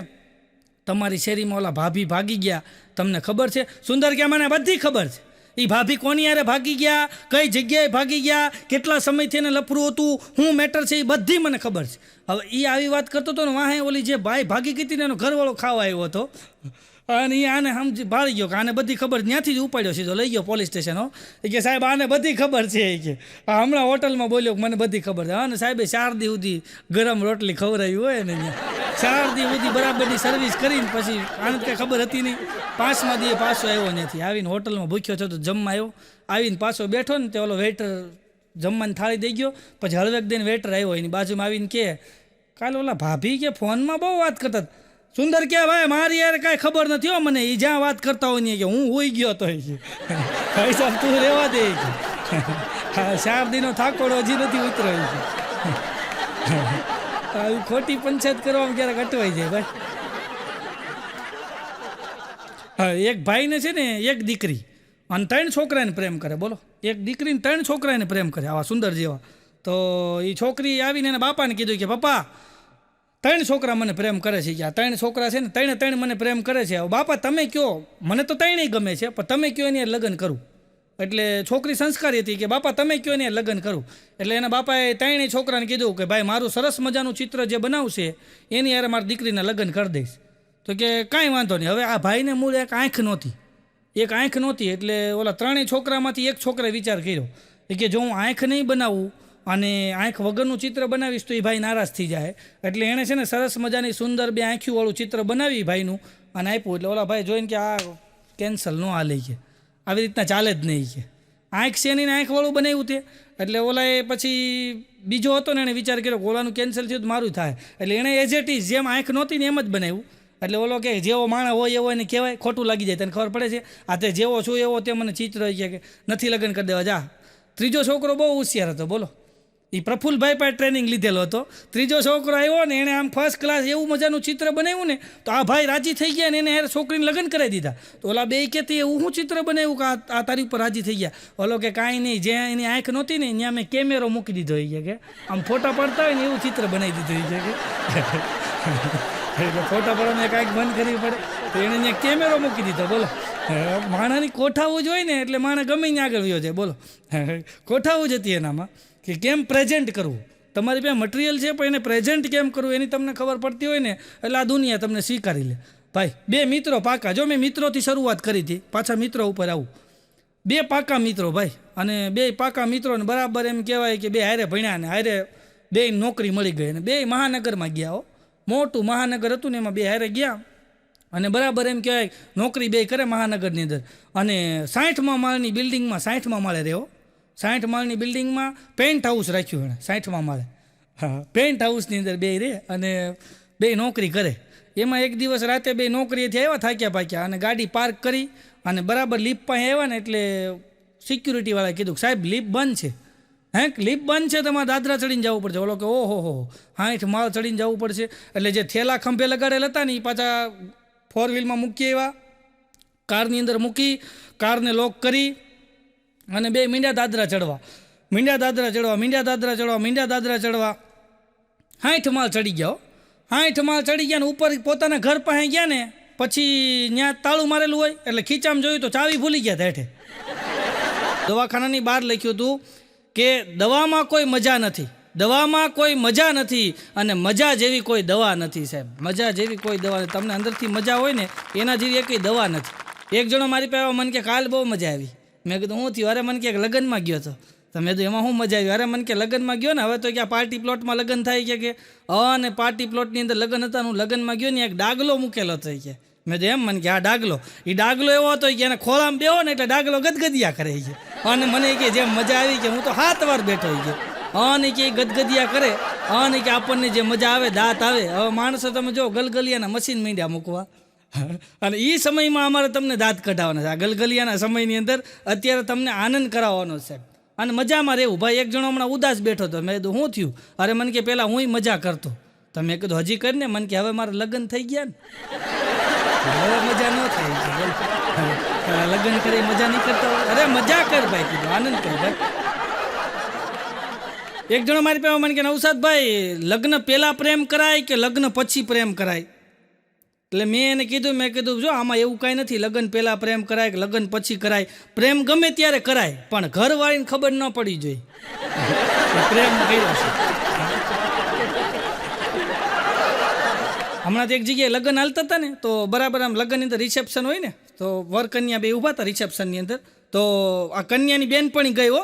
તમારી શેરીમાં ઓલા ભાભી ભાગી ગયા, તમને ખબર છે? સુંદર કે મને બધી ખબર છે. એ ભાભી કોની યારે ભાગી ગયા, કઈ જગ્યાએ ભાગી ગયા, કેટલા સમયથી એને લફરું હતું, શું મેટર છે, એ બધી મને ખબર છે. હવે એ આવી વાત કરતો હતો ને વાહે ઓલી જે ભાઈ ભાગી ગઈ હતી ને એનો ઘરવાળો ખાવા આવ્યો હતો અને એ આને સમજી ભાળી ગયો કે આને બધી ખબર, ત્યાંથી જ ઉપાડ્યો સીધો લઈ ગયો પોલીસ સ્ટેશન. એ કે સાહેબ આને બધી ખબર છે. એ કે હમણાં હોટલમાં બોલ્યો કે મને બધી ખબર છે. અને સાહેબે 4 દી સુધી ગરમ રોટલી ખવડાવી હોય ને 4 દી સુધી બરાબરની સર્વિસ કરીને પછી આને કંઈ ખબર હતી નહીં. 5મા દીએ પાછો આવ્યો નથી. આવીને હોટલમાં ભૂખ્યો થતો જમવા આવ્યો. આવીને પાછો બેઠો ને તે ઓલો વેઇટર જમવાની થાળી દઈ ગયો. પછી હળવેક દઈને વેઇટર આવ્યો એની બાજુમાં આવીને કે કાલે ઓલા ભાભી કે ફોનમાં બહુ વાત કરતા. સુંદર કે ભાઈ મારી યાર કાંઈ ખબર નથી હો મને, એ જ્યાં વાત કરતા હોય ને કે હું હોઈ ગયો તો ભાઈ સાહેબ તું રહેવા દે. 4 દીનો થાકોડો હજી નથી ઉતર્યો. આવી ખોટી પંચાયત કરવામાં ક્યારેક અટવાઈ જાય ભાઈ. હા, એક ભાઈને છે ને એક દીકરી અને 3 છોકરાને પ્રેમ કરે. બોલો, એક દીકરીને 3 છોકરાને પ્રેમ કરે આવા સુંદર જેવા. તો એ છોકરી આવીને એના બાપાને કીધું કે પપ્પા 3 છોકરા મને પ્રેમ કરે છે. કે આ 3 છોકરા છે ને 3 મને પ્રેમ કરે છે. હવે બાપા તમે કયો, મને તો 3 ગમે છે પણ તમે કયો એની લગ્ન કરું. એટલે છોકરી સંસ્કારી હતી કે બાપા તમે કયો ને લગ્ન કરું. એટલે એના બાપાએ 3 છોકરાને કીધું કે ભાઈ મારું સરસ મજાનું ચિત્ર જે બનાવશે એની યારે મારી દીકરીના લગ્ન કરી દઈશ. તો કે કાંઈ વાંધો નહીં. હવે આ ભાઈને મૂળ એક આંખ નહોતી એટલે ઓલા 3 છોકરામાંથી એક છોકરાએ વિચાર કર્યો કે જો હું આંખ નહીં બનાવું અને આંખ વગરનું ચિત્ર બનાવીશ તો એ ભાઈ નારાજ થઈ જાય. એટલે એણે છે ને સરસ મજાની સુંદર 2 આંખીવાળું ચિત્ર બનાવી ભાઈનું અને આપ્યું. એટલે ઓલા ભાઈ જોઈને કે આ કેન્સલ ન હાલે કે આવી રીતના ચાલે જ નહીં કે આંખ છે ને આંખવાળું બનાવ્યું તે. એટલે ઓલાએ પછી બીજો હતો ને એણે વિચાર કર્યો કે ઓલાનું કેન્સલ થયું તો મારું થાય. એટલે એણે એઝ ઇટ ઇઝ જેમ આંખ નહોતી ને એમ જ બનાવ્યું. એટલે ઓલો કે જેવો માણસ હોય એવો એને કહેવાય, ખોટું લાગી જાય. તને ખબર પડે છે આ તે જેવો છું એવો તે મને ચિત્ર કે નથી લગ્ન કરી દેવા જા. 3જો છોકરો બહુ હોશિયાર હતો. બોલો, એ પ્રફુલભાઈ પાસે ટ્રેનિંગ લીધેલો હતો. 3જો છોકરો આવ્યો ને એણે આમ ફર્સ્ટ ક્લાસ એવું મજાનું ચિત્ર બનાવ્યું ને તો આ ભાઈ રાજી થઈ ગયા ને એને યાર છોકરીને લગ્ન કરાવી દીધા. તો ઓલા બે કહેતી એવું શું ચિત્ર બનાવ્યું કે આ તારી ઉપર રાજી થઈ ગયા. ઓલો કે કાંઈ નહીં, જ્યાં એની આંખ નહોતી ને ત્યાં મેં કેમેરો મૂકી દીધો એ કે આમ ફોટા પડતા હોય ને એવું ચિત્ર બનાવી દીધું એ કે એટલે ફોટા પડવામાં એક આંખ બંધ કરવી પડે તો એણે ત્યાં કેમેરો મૂકી દીધો. બોલો, માણાની કોઠાવું જ હોય ને એટલે માણસ ગમે ત્યાં આગળ વયો જાય. બોલો, કોઠાવું જ હતી એનામાં કે કેમ પ્રેઝન્ટ કરવું. તમારી પાસે મટીરિયલ છે પણ એને પ્રેઝન્ટ કેમ કરવું એની તમને ખબર પડતી હોય ને એટલે આ દુનિયા તમને સ્વીકારી લે. ભાઈ 2 મિત્રો પાકા, જો મેં મિત્રોથી શરૂઆત કરી હતી, પાછા મિત્રો ઉપર આવું. 2 પાકા મિત્રો ભાઈ, અને 2 પાકા મિત્રોને બરાબર એમ કહેવાય કે 2 હારે ભણ્યા ને હારે 2 નોકરી મળી ગઈ અને 2 મહાનગરમાં ગયા. હો, મોટું મહાનગર હતું ને એમાં 2 હારે ગયા અને બરાબર એમ કહેવાય નોકરી 2 કરે મહાનગરની અંદર. અને 60મા માળની બિલ્ડિંગમાં 60મા માળે રહ્યો. 60 માળની બિલ્ડિંગમાં પેન્ટ હાઉસ રાખ્યું એણે 60મા માળે. હા, પેન્ટ હાઉસની અંદર 2 રહે અને 2 નોકરી કરે. એમાં એક દિવસ રાતે 2 નોકરીએથી આવ્યા થાક્યા પાક્યા અને ગાડી પાર્ક કરી અને બરાબર લિફ્ટ પાસે આવ્યા ને એટલે સિક્યુરિટીવાળાએ કીધું કે સાહેબ લિફ્ટ બંધ છે. લિફ્ટ બંધ છે, તમારે દાદરા ચડીને જવું પડશે. ઓલો કે ઓહો 60 માળ ચડીને જવું પડશે. એટલે જે થેલા ખંભે લગાડેલા હતા ને એ પાછા 4 વ્હીલમાં મૂકી આવ્યા, કારની અંદર મૂકી, કારને લોક કરી અને 2 મીંડા દાદરા ચડવા. 60 માળ ચડી ગયા. 60 માળ ચડી ગયા ને ઉપર પોતાના ઘર પાસે ગયા ને પછી ત્યાં તાળું મારેલું હોય એટલે ખીચામાં જોયું તો ચાવી ભૂલી ગયા હેઠે. દવાખાનાની બહાર લખ્યું હતું કે દવામાં કોઈ મજા નથી, દવામાં કોઈ મજા નથી અને મજા જેવી કોઈ દવા નથી. સાહેબ, મજા જેવી કોઈ દવા નથી. તમને અંદરથી મજા હોય ને એના જેવી એકેય દવા નથી. એક જણો મારી પાસે મને કે કાલ બહુ મજા આવી. મેં કીધું હું થયું? અરે મને કે લગ્નમાં ગયો હતો. તો મેં કીધું એમાં શું મજા આવી? અરે મને કે લગ્નમાં ગયો ને હવે તો ક્યાં પાર્ટી પ્લોટમાં લગ્ન થાય કે અને પાર્ટી પ્લોટની અંદર લગ્ન હતા. હું લગ્નમાં ગયો ને એક ડાગલો મૂકેલો હતો કે. મેં તો એમ મને કે આ ડાગલો, એ ડાગલો એવો હતો કે એને ખોળામાં બેહો ને એટલે ડાગલો ગદગદિયા કરે છે. અને મને કે જેમ મજા આવી કે હું તો 7 વાર બેઠો કે અને કે ગદગદિયા કરે અને કે આપણને જે મજા આવે દાંત આવે. હવે માણસો તમે જો ગલગલિયાના મશીન મીંડ્યા મૂકવા. અને એ સમયમાં અમારે તમને દાંત કઢાવવાના છે. આ ગલગલિયાના સમયની અંદર અત્યારે તમને આનંદ કરાવવાનો છે અને મજામાં રહેવું. ભાઈ એક જણો હમણાં ઉદાસ બેઠો હતો, મેં કીધું શું થયું? અરે મને કે પહેલાં હું મજા કરતો. તો મેં કીધું હજી કરીને. મને કે હવે મારે લગ્ન થઈ ગયા ને, હવે મજા ન થાય છે. લગ્ન કરી મજા નહીં કરતા હોય? અરે મજા કર ભાઈ, કીધું આનંદ કર ભાઈ. એક જણો મારી પાસે મને કે નવસાદભાઈ, લગ્ન પહેલાં પ્રેમ કરાય કે લગ્ન પછી પ્રેમ કરાય? એટલે મેં એને કીધું, મેં કીધું જો આમાં એવું કાંઈ નથી, લગ્ન પહેલાં પ્રેમ કરાય કે લગ્ન પછી કરાય. પ્રેમ ગમે ત્યારે કરાય, પણ ઘરવાળીને ખબર ન પડી જોઈએ પ્રેમ કર્યો છે. હમણાં તો એક જગ્યાએ લગ્ન હાલતા હતા ને, તો બરાબર આમ લગ્નની અંદર રિસેપ્શન હોય ને, તો વર કન્યા બે ઊભા હતા રિસેપ્શનની અંદર. તો આ કન્યાની બેનપણી ગઈ હો,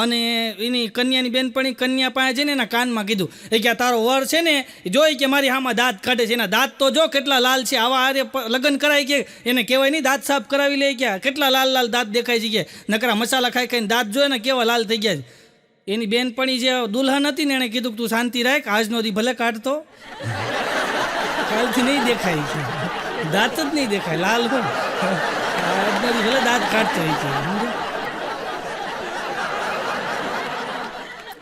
અને એની કન્યાની બેનપણી કન્યા પાસે છે ને એના કાનમાં કીધું એ કે તારો વર છે ને જોઈ કે મારી હામાં દાંત કાઢે છે, એના દાંત તો જો કેટલા લાલ છે, આવા આરે લગ્ન કરાય કે એને કહેવાય નહીં દાંત સાફ કરાવી લે કે કેટલા લાલ લાલ દાંત દેખાય છે કે નકરા મસાલા ખાઈ ખાઈને દાંત જોઈએ ને કેવા લાલ થઈ ગયા છે. એની બેનપણી જે દુલ્હન હતી ને એણે કીધું કે તું શાંતિ રાખ, આજનો દી ભલે કાઢતો, કાલથી નહીં દેખાય છે, દાંત જ નહીં દેખાય લાલ હોય, આજનો દી ભલે દાંત કાઢતો હોય છે.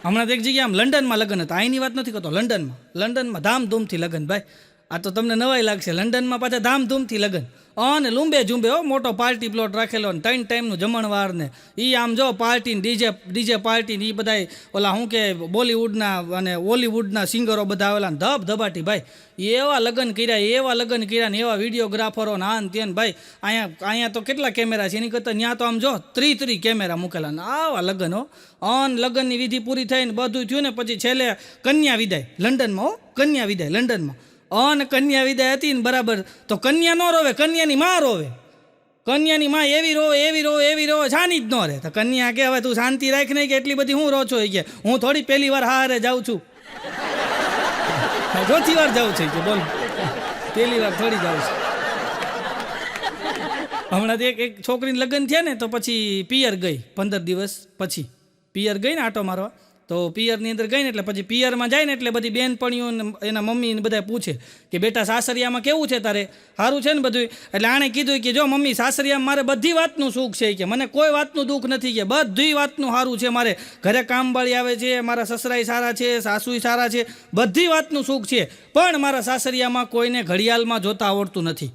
હમણાં તો એક જગ્યાએ આમ લંડનમાં લગ્ન હતા, અહીંની વાત નથી કરતો, લંડનમાં ધામધૂમથી લગ્ન. ભાઈ આ તો તમને નવાઈ લાગશે, લંડનમાં પાછા ધામધૂમથી લગ્ન અને લુંબે ઝુંબે હો, મોટો પાર્ટી પ્લોટ રાખેલો ને 3 ટાઈમનું જમણવાર ને એ આમ જો પાર્ટી ને ડીજે પાર્ટી ને એ બધા ઓલા શું કે બોલિવૂડના અને હોલિવૂડના સિંગરો બધા આવેલા ને ધબધબાટી. ભાઈ એવા લગ્ન કર્યા ને એવા વિડીયોગ્રાફરો ને આન તેન. ભાઈ અહીંયા તો કેટલા કેમેરા છે એની કરતાં ત્યાં તો આમ જો 3 કેમેરા મૂકેલા ને આવા લગ્ન હો. અને લગ્નની વિધિ પૂરી થઈને બધું થયું ને પછી છેલ્લે કન્યા વિદાય લંડનમાં હો, કન્યા વિદાય લંડનમાં. અને કન્યા વિદાય હતી ને બરાબર, તો કન્યા ન રોવે, કન્યાની માં રોવે. કન્યાની માં એવી રોવે જાની જ ન રહે. તો કન્યા કે હવે તું શાંતિ રાખ નહીં કે એટલી બધી હું રો છો કે હું થોડી પહેલી વાર હારે જાઉં છું, ચોથી વાર જાઉં છું કે બોલ, પહેલી વાર થોડી જાઉં છું. હમણાં એક છોકરીને લગ્ન થયા ને તો પછી પિયર ગઈ, 15 દિવસ પછી પિયર ગઈ ને આટો મારવા. તો પિયરની અંદર ગઈ ને એટલે પછી પિયરમાં જાય ને એટલે બધી બેનપણીઓ એના મમ્મી ને બધા પૂછે કે બેટા સાસરિયામાં કેવું છે તારે, સારું છે ને બધું? એટલે આણે કીધું કે જો મમ્મી સાસરિયામાં મારે બધી વાતનું સુખ છે કે મને કોઈ વાતનું દુઃખ નથી કે બધી વાતનું સારું છે, મારે ઘરે કામવાળી આવે છે, મારા સસરાય સારા છે, સાસુય સારા છે, બધી વાતનું સુખ છે, પણ મારા સાસરિયામાં કોઈને ઘડિયાળમાં જોતા આવડતું નથી.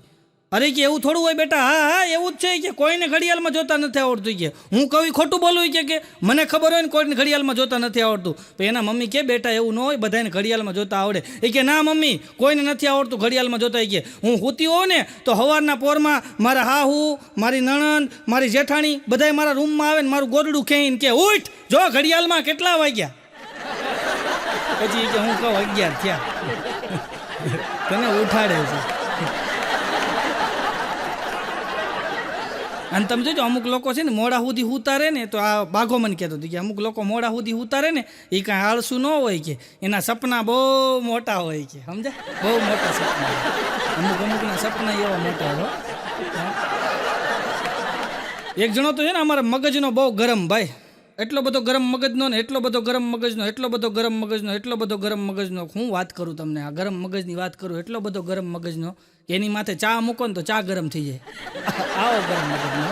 અરે કે એવું થોડું હોય બેટા, હા એવું જ છે કે કોઈને ઘડિયાળમાં જોતા નથી આવડતું કે હું કવિ ખોટું બોલું કે મને ખબર હોય ને કોઈને ઘડિયાળમાં જોતા નથી આવડતું. તો એના મમ્મી કે બેટા એવું ન હોય, બધાને ઘડિયાળમાં જોતા આવડે. એ કે ના મમ્મી કોઈને નથી આવડતું ઘડિયાળમાં જોતા. એ કે હું સૂતી હોઉં ને તો સવારના પોરમાં મારા હાહુ, મારી નણંદ, મારી જેઠાણી બધાય મારા રૂમમાં આવે ને મારું ગોદડું ખેંચીને કે ઉઠ જો ઘડિયાળમાં કેટલા વાગ્યા. પછી કે હું કહું 11 થયા, તને ઉઠાડે છે. અને તમે જોજો અમુક લોકો છે ને મોડા સુધી ઉતારે ને, તો આ બાઘો મને કહેતો હતો કે અમુક લોકો મોડા સુધી ઉતારે ને એ કાંઈ આળસું ન હોય કે એના સપના બહુ મોટા હોય કે, સમજે બહુ મોટા સપના, અમુકના સપના એવા મોટા હોય. એક જણો તો છે ને અમારા મગજનો બહુ ગરમ, ભાઈ એટલો બધો ગરમ મગજનો ને એટલો બધો ગરમ મગજનો હું વાત કરું તમને, આ ગરમ મગજની વાત કરું, એટલો બધો ગરમ મગજનો એની માથે ચા મૂકો ને તો ચા ગરમ થઈ જાય, આવો ગરમ મગજનો.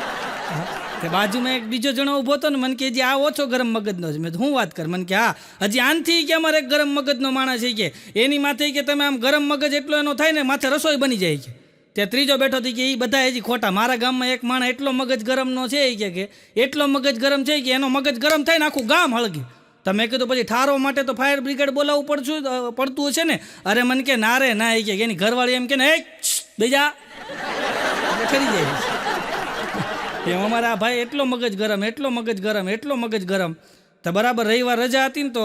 કે બાજુમાં એક બીજો જણો ઊભો હતો ને મને કે આ ઓછો ગરમ મગજનો છે. મેં હું વાત કર, મને કે હા હજી આનથી કે અમારે એક ગરમ મગજનો માણસ છે કે એની માથે કે તમે આમ ગરમ મગજ એટલો એનો થાય ને માથે રસોઈ બની જાય છે. ત્યાં ત્રીજો બેઠો હતી કે એ બધા હજી ખોટા, મારા ગામમાં એક માણસ એટલો મગજ ગરમનો છે કે એટલો મગજ ગરમ છે કે એનો મગજ ગરમ થાય ને આખું ગામ હળગે. તમે કીધું પછી ઠારો માટે તો ફાયર બ્રિગેડ બોલાવવું પડતું હશે ને? અરે મને કે ના રે ના, કે એની ઘરવાળી એમ કે ને બીજા ઠરી જાય એમ. અમારા ભાઈ એટલો મગજ ગરમ. તો બરાબર રવિવાર રજા હતી ને તો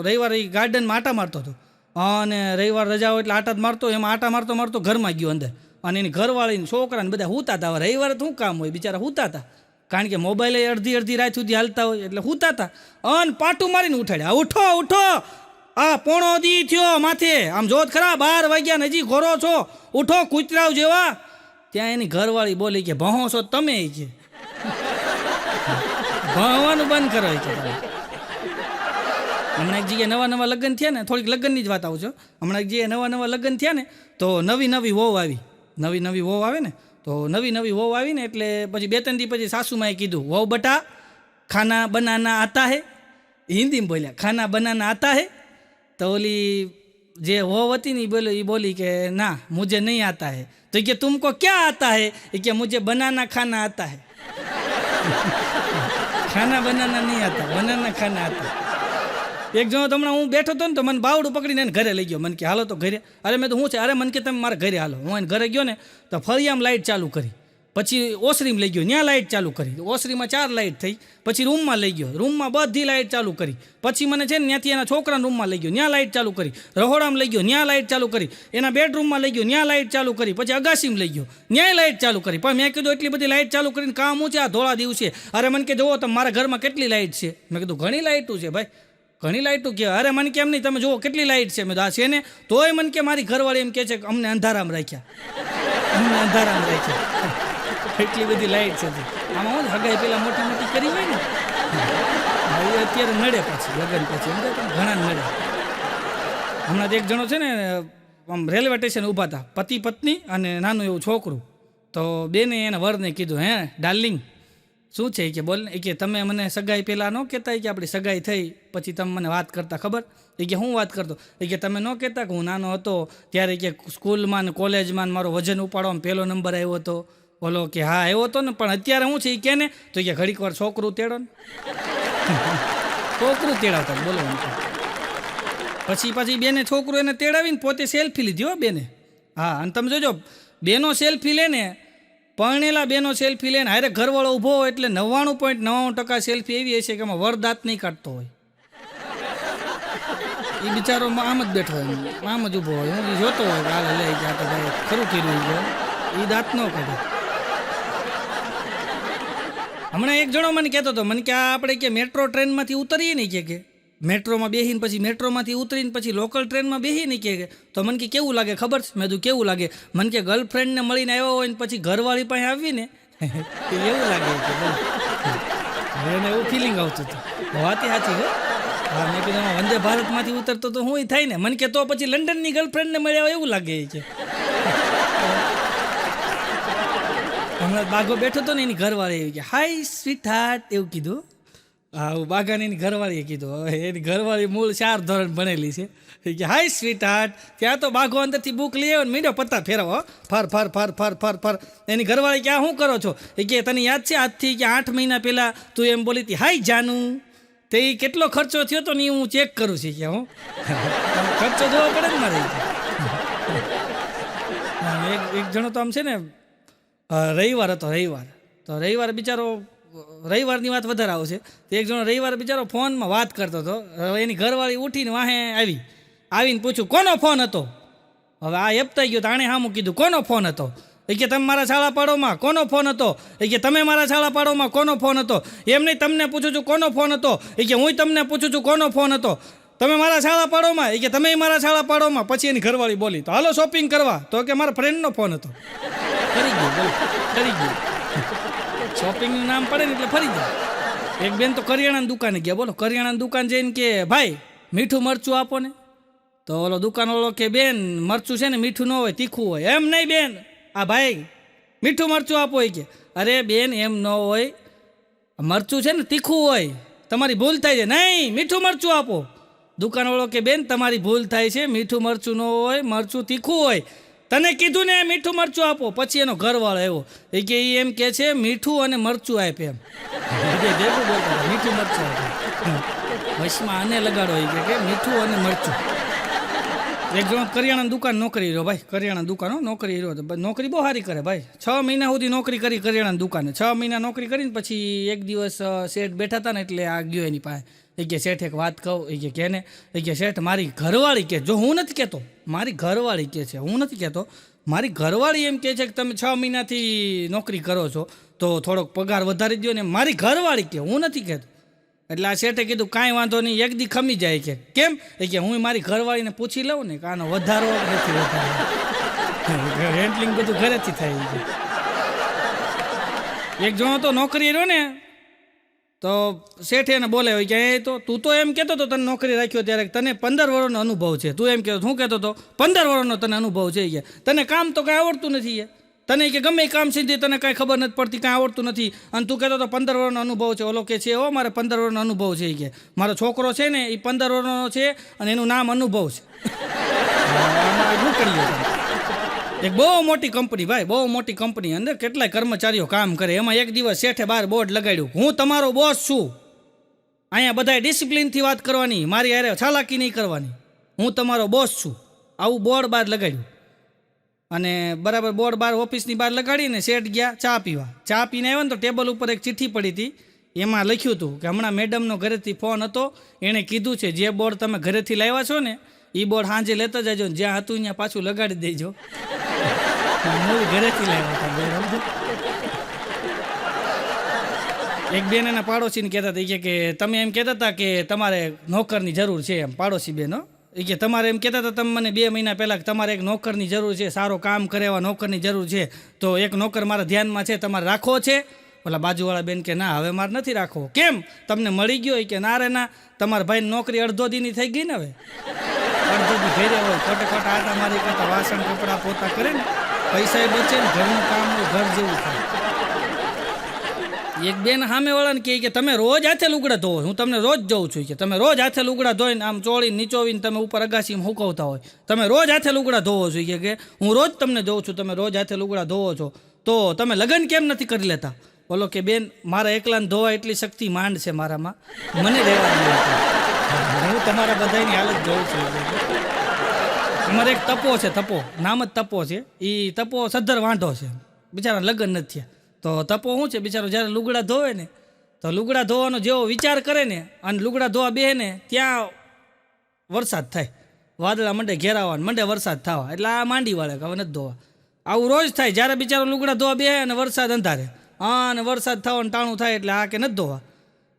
રવિવાર એ ગાર્ડનમાં આટા મારતો હતો, અને રવિવાર રજા હોય એટલે આટા જ મારતો, એમાં આટા મારતો ઘરમાં ગયો અંદર, અને એની ઘરવાળીને છોકરાને બધા સૂતા હતા. હવે રવિવારે શું કામ હોય, બિચારા સૂતા હતા, કારણ કે મોબાઈલ અડધી રાત સુધી હાલતા હોય એટલે સૂતા હતા. અને પાટું મારીને ઉઠાડ્યા, ઉઠો આ પોણો દી થયો માથે, આમ જોત ખરા 12 વાગ્યા ને હજી ઘોરો છો, ઉઠો કૂતરાવ જેવા. ત્યાં એની ઘરવાળી બોલી કે ભણો છો તમે, કે ભણવાનું બંધ કરો કે. હમણાં એક જગ્યાએ નવા લગ્ન થયા ને, થોડીક લગ્નની જ વાત આવું છું, હમણાં એક જગ્યાએ નવા લગ્ન થયા ને તો નવી વહુ આવી, નવી નવી વહુ આવે ને તો નવી નવી વહુ આવીને એટલે પછી 2-3 દી પછી સાસુમાએ કીધું, વહુ બટા ખાના બનાના આતા હે, હિન્દીમાં બોલ્યા, ખાના બનાના આતા હે. તો ઓલી જે વહુ હતી ને એ બોલી કે ના મુझे નહીં આતા હે. તો કે તુમકો ક્યાં આતા હે? એ કે મુझे બનાના ખાના આતા હે. ખાના બનાના નહીં આતા, બનાના ખાના આતા. એક જણો તો હમણાં હું બેઠો હતો ને તો મને બાવડું પકડીને એને ઘરે લઈ ગયો. મને કે હાલો તો ઘરે. અરે મેં તો શું છે, અરે મને કે તમે મારા ઘરે હાલો. હું એને ઘરે ગયો ને તો ફળિયામાં લાઇટ ચાલુ કરી, પછી ઓસરીમાં લઈ ગયો, ત્યાં લાઇટ ચાલુ કરી, ઓસરીમાં 4 લાઇટ થઈ, પછી રૂમમાં લઈ ગયો, રૂમમાં બધી લાઇટ ચાલુ કરી, પછી મને છે ને ત્યાંથી એના છોકરાના રૂમમાં લઈ ગયો, ત્યાં લાઇટ ચાલુ કરી, રહોડામાં લઈ ગયો, ત્યાં લાઇટ ચાલુ કરી, એના બેડરૂમમાં લઈ ગયો, ત્યાં લાઇટ ચાલુ કરી, પછી અગાસીમાં લઈ ગયો, ત્યાંય લાઇટ ચાલુ કરી. પણ મેં કીધું એટલી બધી લાઇટ ચાલુ કરીને કામ હું છે આ ધોળા દિવસે? અરે મને કે જુઓ તમે મારા ઘરમાં કેટલી લાઇટ છે. મેં કીધું ઘણી લાઇટું છે ભાઈ, ઘણી લાઇટું કહેવાય. અરે મને કેમ નહીં, તમે જુઓ કેટલી લાઇટ છે. મેં આ છે ને, તોય મને કે મારી ઘરવાળી એમ કહે છે કે અમને અંધારામાં રાખ્યા, અમને અંધારામાં રાખ્યા. એટલી બધી લાઇટ છે. આમાં હું હગાઈ પેલા મોટી મોટી કરી હોય ને એ અત્યારે નડે, પછી લગ્ન પછી એમ ઘણા નડે. હમણાં એક જણો છે ને આમ રેલવે સ્ટેશન ઊભા હતા, પતિ પત્ની અને નાનું એવું છોકરું. તો બેને એના વરને કીધું, હે ડાર્લિંગ શું છે કે બોલ. એ કે તમે મને સગાઈ પહેલાં ન કહેતા કે આપણી સગાઈ થઈ પછી તમે મને વાત કરતા ખબર? એ કે હું વાત કરતો? એ કે તમે ન કહેતા કે હું નાનો હતો ત્યારે કે સ્કૂલમાં ને કોલેજમાં મારો વજન ઉપાડવામાં 1લો નંબર આવ્યો હતો. બોલો કે હા આવ્યો હતો ને, પણ અત્યારે શું છે એ કે ને, તો કે ઘડીક વાર છોકરું તેડો ને. છોકરું તેડાવતા બોલો. પછી બેને છોકરું એને તેડાવીને પોતે સેલ્ફી લીધી હો બેને. હા, અને તમે જોજો બેનો સેલ્ફી લે ને, પરણેલા બેનો સેલ્ફી લે ને, હારે ઘરવાળો ઊભો હોય એટલે 99.99% સેલ્ફી એવી હશે કે એમાં વરદાંત નહીં કાઢતો હોય. એ બિચારો આમ જ બેઠો હોય, આમ જ ઊભો હોય, હું જોતો હોય હાલ લઈ ગયા તો ભાઈ ખરું કર્યું ગયો, એ દાંત ન કાઢે. હમણાં એક જણો મને કહેતો હતો, મને કે આ આપણે કે મેટ્રો ટ્રેનમાંથી ઉતરીએ ને કે મેટ્રોમાં બેસીને પછી મેટ્રોમાંથી ઉતરીને પછી લોકલ ટ્રેનમાં બેસી ને કે તો મને કે કેવું લાગે ખબર છે? મેં કીધું કેવું લાગે? મને કે ગર્લફ્રેન્ડને મળીને આવ્યો હોય ને પછી ઘરવાળી પાસે આવી ને એવું લાગે કે એને એવું ફિલિંગ આવતું હતું. વાત સાચી છે. હા, મેં કીધું વંદે ભારતમાંથી ઉતરતો તો હું થાય ને. મને કે તો પછી લંડનની ગર્લફ્રેન્ડને મળ્યા હોય એવું લાગે છે. હમણાં બાઘો બેઠો હતો ને એની ઘરવાળી એવી કે હાય સ્વીટ હાર્ટ એવું કીધું. હા, બાઘાને એની ઘરવાળીએ કીધું. હવે એની ઘરવાળી મૂળ 4 ધોરણ ભણેલી છે. એ કે હાય સ્વીટ હાર્ટ. ત્યાં તો બાઘો અંદરથી બુક લઈ આવ્યો ને મીંડો પત્તા ફેરવો, ફર ફર ફર ફર ફર ફર. એની ઘરવાળી કે આ શું કરો છો? એ કે તને યાદ છે આજથી કે 8 મહિના પહેલાં તું એમ બોલી હતી હાય જાનું, તે કેટલો ખર્ચો થયો તો ને હું ચેક કરું છું કે હું ખર્ચો જોવો પડે ને મારે. એક જણો તો આમ છે ને રવિવાર હતો, રવિવાર બિચારો, રવિવારની વાત વધારે આવશે. તો એક જણો રવિવાર બિચારો ફોનમાં વાત કરતો હતો. હવે એની ઘરવાળી ઉઠીને વાહે આવીને પૂછ્યું કોનો ફોન હતો? હવે આ એપતાઈ ગયો તો આણે સામું કીધું કોનો ફોન હતો? એ કે તમે મારા શાળા પાડોમાં કોનો ફોન હતો? એ કે તમે મારા શાળા પાડોમાં કોનો ફોન હતો? એમ નહીં, તમને પૂછું છું કોનો ફોન હતો? એ કે હું તમને પૂછું છું કોનો ફોન હતો? તમે મારા શાળા પાડોમાં? એ કે તમે મારા શાળા પાડોમાં. પછી એની ઘરવાળી બોલી તો હાલો શોપિંગ કરવા. તો કે મારા ફ્રેન્ડનો ફોન હતો. ફરી ગયું. શોપિંગનું નામ પડે ને એટલે ફરી જાય. એક બેન તો કરિયાણાની દુકાને ગયા. બોલો, કરિયાણાની દુકાન જઈને કે ભાઈ મીઠું મરચું આપો ને. તો ઓલો દુકાનવાળો કે બેન મરચું છે ને મીઠું ન હોય, તીખું હોય. એમ નહીં બેન, આ ભાઈ મીઠું મરચું આપો. એ કે અરે બેન એમ ન હોય, મરચું છે ને તીખું હોય, તમારી ભૂલ થાય છે. નહીં, મીઠું મરચું આપો. દુકાનવાળો કે બેન તમારી ભૂલ થાય છે, મીઠું મરચું ન હોય, મરચું તીખું હોય. તને કીધું ને મીઠું મરચું આપો. પછી એનો ઘરવાળો આવ્યો. એ કે એ એમ કે છે મીઠું અને મરચું આપે એમ. ભેગું બોલતા મીઠું મરચું આપે. વશમાં આને લગાડો એ કે મીઠું અને મરચું. એક જણો કરિયાણાની દુકાન નોકરી રહ્યો ભાઈ, કરિયાણા દુકાનો નોકરી રહ્યો. નોકરી બહુ સારી કરે ભાઈ. 6 મહિના સુધી નોકરી કરી કરિયાણાની દુકાને. 6 મહિના નોકરી કરીને પછી એક દિવસ શેઠ બેઠા હતા ને એટલે આ ગયો એની પાસે. એ કે શેઠ એક વાત કહું. એ કે કેને? એ કે શેઠ મારી ઘરવાળી કે, જો હું નથી કહેતો, મારી ઘરવાળી કે છે, હું નથી કહેતો, મારી ઘરવાળી એમ કહે છે કે તમે 6 મહિનાથી નોકરી કરો છો તો થોડોક પગાર વધારી દો ને. મારી ઘરવાળી કે, હું નથી કહેતો. એટલે આ શેઠે કીધું કાંઈ વાંધો નહીં, એક દી ખમી જાય કે. કેમ? એ કે હું મારી ઘરવાળીને પૂછી લઉં ને કે આનો વધારો નથી વધારો. હેન્ડલિંગ બધું ઘરેથી થાય છે. એક જણો તો નોકરી રહ્યો ને તો શેઠ એને બોલે હોય કે એ તો તું તો એમ કહેતો હતો તને નોકરી રાખ્યો ત્યારે તને 15 વર્ષનો અનુભવ છે, તું એમ કહેતો શું કહેતો હતો 15 વર્ષનો તને અનુભવ છે કે તને કામ તો કાંઈ આવડતું નથી એ તને કે ગમે કામ સીધી તને કાંઈ ખબર નથી પડતી, કાંઈ આવડતું નથી, અને તું કહેતો તો 15 વર્ષનો અનુભવ છે. ઓલો કે છે હો મારે 15 વર્ષનો અનુભવ છે કે મારો છોકરો છે ને એ 15 વર્ષનો છે અને એનું નામ અનુભવ છે. એક બહુ મોટી કંપની ભાઈ, બહુ મોટી કંપની, અંદર કેટલાય કર્મચારીઓ કામ કરે. એમાં એક દિવસ શેઠે બહાર બોર્ડ લગાડ્યું, હું તમારો બોસ છું, અહીંયા બધાએ ડિસિપ્લિનથી વાત કરવાની, મારી હારે ચાલાકી નહીં કરવાની, હું તમારો બોસ છું. આવું બોર્ડ બહાર લગાડ્યું. અને બરાબર બોર્ડ બહાર ઓફિસની બહાર લગાડીને શેઠ ગયા ચા પીવા. ચા પીને આવ્યા ને તો ટેબલ ઉપર એક ચિઠ્ઠી પડી હતી. એમાં લખ્યું હતું કે હમણાં મેડમનો ઘરેથી ફોન હતો, એણે કીધું છે જે બોર્ડ તમે ઘરેથી લાવ્યા છો ને એ બોર્ડ સાંજે લેતા જજો, જ્યાં હતું ત્યાં પાછું લગાડી દેજો. મૂળ ઘરેથી લાવ્યા હતા. એક બેન એના પાડોશીને કહેતા હતા કે તમે એમ કહેતા હતા કે તમારે નોકરની જરૂર છે, એમ પાડોશી બેનો કે તમારે એમ કહેતા હતા તમે મને 2 મહિના પહેલાં કે તમારે એક નોકરની જરૂર છે, સારો કામ કરે એવા નોકરની જરૂર છે, તો એક નોકર મારા ધ્યાનમાં છે, તમારે રાખવો છે? ઓલા બાજુવાળા બેન કે ના હવે મારે નથી રાખવો. કેમ, તમને મળી ગયો? કે ના રે ના, તમારા ભાઈ નોકરી અડધો દીની થઈ ગઈ ને, હવે અડધો દી ઘરે હોય, ખોટે ખોટા આટા મારી કરતા વાસણ કપડાં પોતા કરે ને, પૈસા બચે ને ઘરનું કામ હોય, ઘર જેવું થાય. એક બેન સામેવાળાને કહે કે તમે રોજ હાથે લુગડા ધોવો, હું તમને રોજ જોઉં છું કે તમે રોજ હાથે લુગડા ધોઈને આમ ચોળીને નીચોવીને તમે ઉપર અગાસીમાં હુકવતા હોય, તમે રોજ હાથે લુગડા ધોવો છો કે હું રોજ તમને જોઉં છું તમે રોજ હાથે લુગડા ધોવો છો, તો તમે લગ્ન કેમ નથી કરી લેતા? બોલો કે બેન મારા એકલાને ધોવા એટલી શક્તિ માંડ છે મારામાં, મને રહેવા નહીં, હું તમારા બધાની હાલત જોઉં છું. અમારે એક તપો છે, તપો નામ જ તપો છે, એ તપો સદ્ધર વાંઢો છે, બિચારા લગ્ન નથી થયા. તો તપો શું છે બિચારો, જ્યારે લુગડા ધોવે ને તો લુગડા ધોવાનો જેવો વિચાર કરે ને અને લુગડા ધોવા બેહે ને ત્યાં વરસાદ થાય, વાદળા મંડે ઘેરાવા મંડે વરસાદ થવા, એટલે આ માંડી વાળે હવે નથી ધોવા. આવું રોજ થાય, જ્યારે બિચારો લુગડા ધોવા બેહે અને વરસાદ અંધારે, અને વરસાદ થવાનું ટાણું થાય એટલે આ કે નથી ધોવા.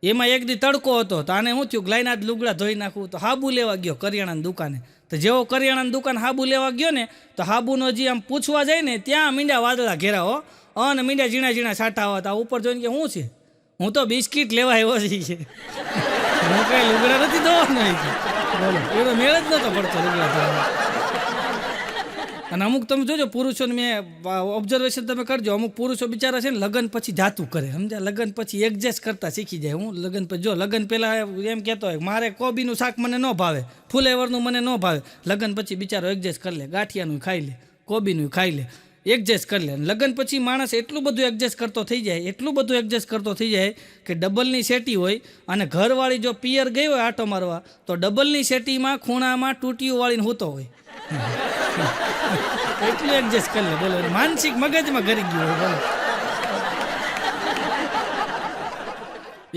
એમાં એક દી તડકો હતો તો આને શું થયું, લાઈન જ લુગડા ધોઈ નાખવું, તો હાબુ લેવા ગયો કરિયાણાની દુકાને. તો જેવો કરિયાણાની દુકાન હાબુ લેવા ગયો ને તો હાબુનો જે આમ પૂછવા જાય ને ત્યાં મીંડા વાદળા ઘેરાવો અને મીંડા ઝીણા ઝીણા છાંટા આવતા. ઉપર જોઈને કે શું છે, હું તો બિસ્કીટ લેવા આવ્યો છે, હું કઈ લુગડા નથી ધોવાનો. બોલો એનો મેળ જ નહોતો પડતો લુગડા ધોવાનો. અને અમુક તમે જોજો પુરુષોને મેં ઓબ્ઝર્વેશન તમે કરજો, અમુક પુરુષો બિચારા છે ને લગ્ન પછી જાતું કરે, સમજ્યા, લગ્ન પછી એડજસ્ટ કરતા શીખી જાય. હું લગ્ન પછી જો લગ્ન પહેલાં એમ કહેતો હોય મારે કોબીનું શાક મને ન ભાવે, ફુલેવરનું મને ન ભાવે, લગ્ન પછી બિચારો એડજસ્ટ કરી લે, ગાંઠિયાનું ખાઈ લે, કોબીનું ખાઈ લે, એડજસ્ટ કરી લે. લગ્ન પછી માણસ એટલું બધું એડજસ્ટ કરતો થઈ જાય, એટલું બધું એડજસ્ટ કરતો થઈ જાય કે ડબલની સેટી હોય અને ઘરવાળી જો પિયર ગઈ હોય આટો મારવા તો ડબલની સેટીમાં ખૂણામાં ટૂટીઓ વાળીને હૂતો હોય, એટલું એડજસ્ટ કરી લે. બોલો માનસિક મગજમાં ઘરી ગયું હોય. બોલો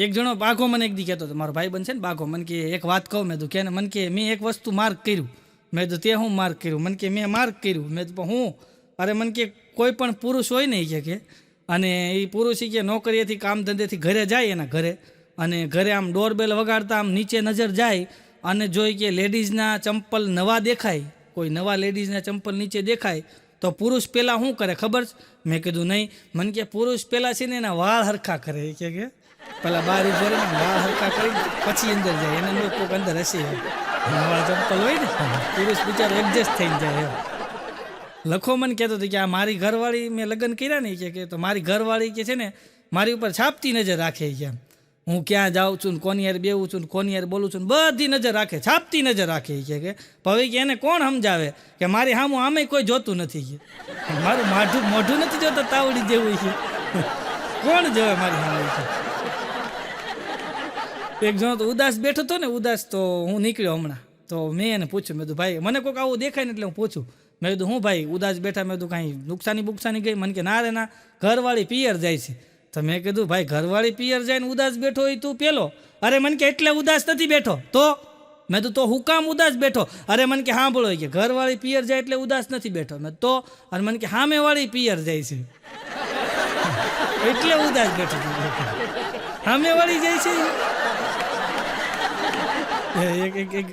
એક જણો બાઘો મને એક દી કહેતો હતો, મારો ભાઈ બન છે ને બાઘો, મને કે એક વાત કહું, મેં તું કે મને કે મેં એક વસ્તુ માર્ક કર્યું. મેં તો તે હું માર્ક કર્યું? મને કે મેં માર્ક કર્યું. મેં તો હું અરે મને કે કોઈ પણ પુરુષ હોય ને કે અને એ પુરુષ કે નોકરીએથી કામ ધંધેથી ઘરે જાય એના ઘરે, અને ઘરે આમ ડોરબેલ વગાડતા આમ નીચે નજર જાય અને જોઈ કે લેડીઝના ચંપલ નવા દેખાય, કોઈ નવા લેડીઝના ચંપલ નીચે દેખાય તો પુરુષ પહેલાં શું કરે ખબર? મેં કીધું નહીં. મને કે પુરુષ પહેલાં છે ને એના વાળ હરખા કરે, કે પહેલાં બહાર ઉભો રહે ને વાળ હરખા કરી પછી અંદર જાય, એને લોકો અંદર હસી નવા ચંપલ હોય ને, પુરુષ બિચારો એડજસ્ટ થઈને જાય. લખો મને કહેતો હતો કે આ મારી ઘરવાળી મેં લગ્ન કર્યા ને કે તો મારી ઘરવાળી કે છે ને મારી ઉપર છાપતી નજર રાખે કે હું ક્યાં જાઉં છું ને કોની યાર બેવું છું ને કોની યાર બોલું છું ને બધી નજર રાખે, છાપતી નજર રાખે કે હવે કે એને કોણ સમજાવે કે મારી સામું આમે કોઈ જોતું નથી કે મારું મોઢું નથી જોતું તાવડી જેવું છે, કોણ જોવે મારી સામે. એક જણો તો ઉદાસ બેઠો હતો ને, ઉદાસ, તો હું નીકળ્યો હમણાં, તો મેં એને પૂછ્યું, મેં કીધું ભાઈ મને કોઈક આવું દેખાય ને એટલે હું પૂછું, મેં કીધું હું ભાઈ ઉદાસ બેઠા, મેં કીધું કાંઈ નુકસાની ગઈ? મને કે ના રે ના, ઘરવાળી પિયર જાય છે. તો મેં કીધું ભાઈ ઘરવાળી પિયર જાય ને ઉદાસ બેઠો હોય તું પેલો? અરે મને કે એટલે ઉદાસ નથી બેઠો. તો મેં તો હું કામ ઉદાસ બેઠો? અરે મને કે હા બોલો કે ઘરવાળી પિયર જાય એટલે ઉદાસ નથી બેઠો. મેં તો અને મને કે સામેવાળી પિયર જાય છે એટલે ઉદાસ બેઠો. સામેવાળી જાય છે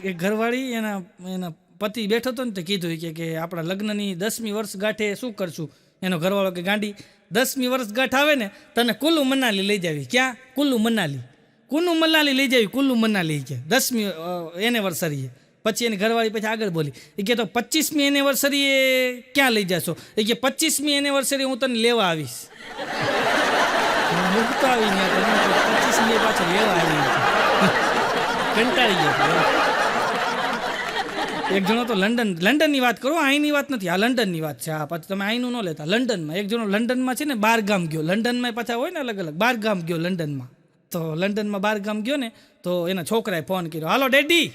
એક ઘરવાળી, એના પતિ બેઠો હતો ને તો કીધું કે આપણા લગ્નની 10મી વર્ષગાંઠે શું કરશું? એનો ઘરવાળો કે ગાંડી 10મી વર્ષગાંઠ આવે ને તને કુલ્લુ મનાલી લઈ જાવી. ક્યાં? કુલ્લુ મનાલી. કુલ્લુ મનાલી લઈ જાવી, કુલ્લુ મનાલી કે 10મી એનિવર્સરી. પછી એની ઘરવાળી પછી આગળ બોલી એ કે તો 25મી એનિવર્સરી એ ક્યાં લઈ જશો? એ કે 25મી એનિવર્સરી હું તને લેવા આવીશ. મૂકતો આવી ને 25મી પાછો લેવા આવી, કંટાળી ગયો. એક જણો તો લંડનની વાત કરો, અહીંની વાત નથી, આ લંડનની વાત છે. આ પાછું તમે અહીંનું ન લેતા. લંડનમાં એક જણો લંડનમાં છે ને 12 ગામ ગયો. લંડનમાં પાછા હોય ને અલગ અલગ 12 ગામ ગયો લંડનમાં. તો લંડનમાં 12 ગામ ગયો ને તો એના છોકરાએ ફોન કર્યો, હાલો ડેડી.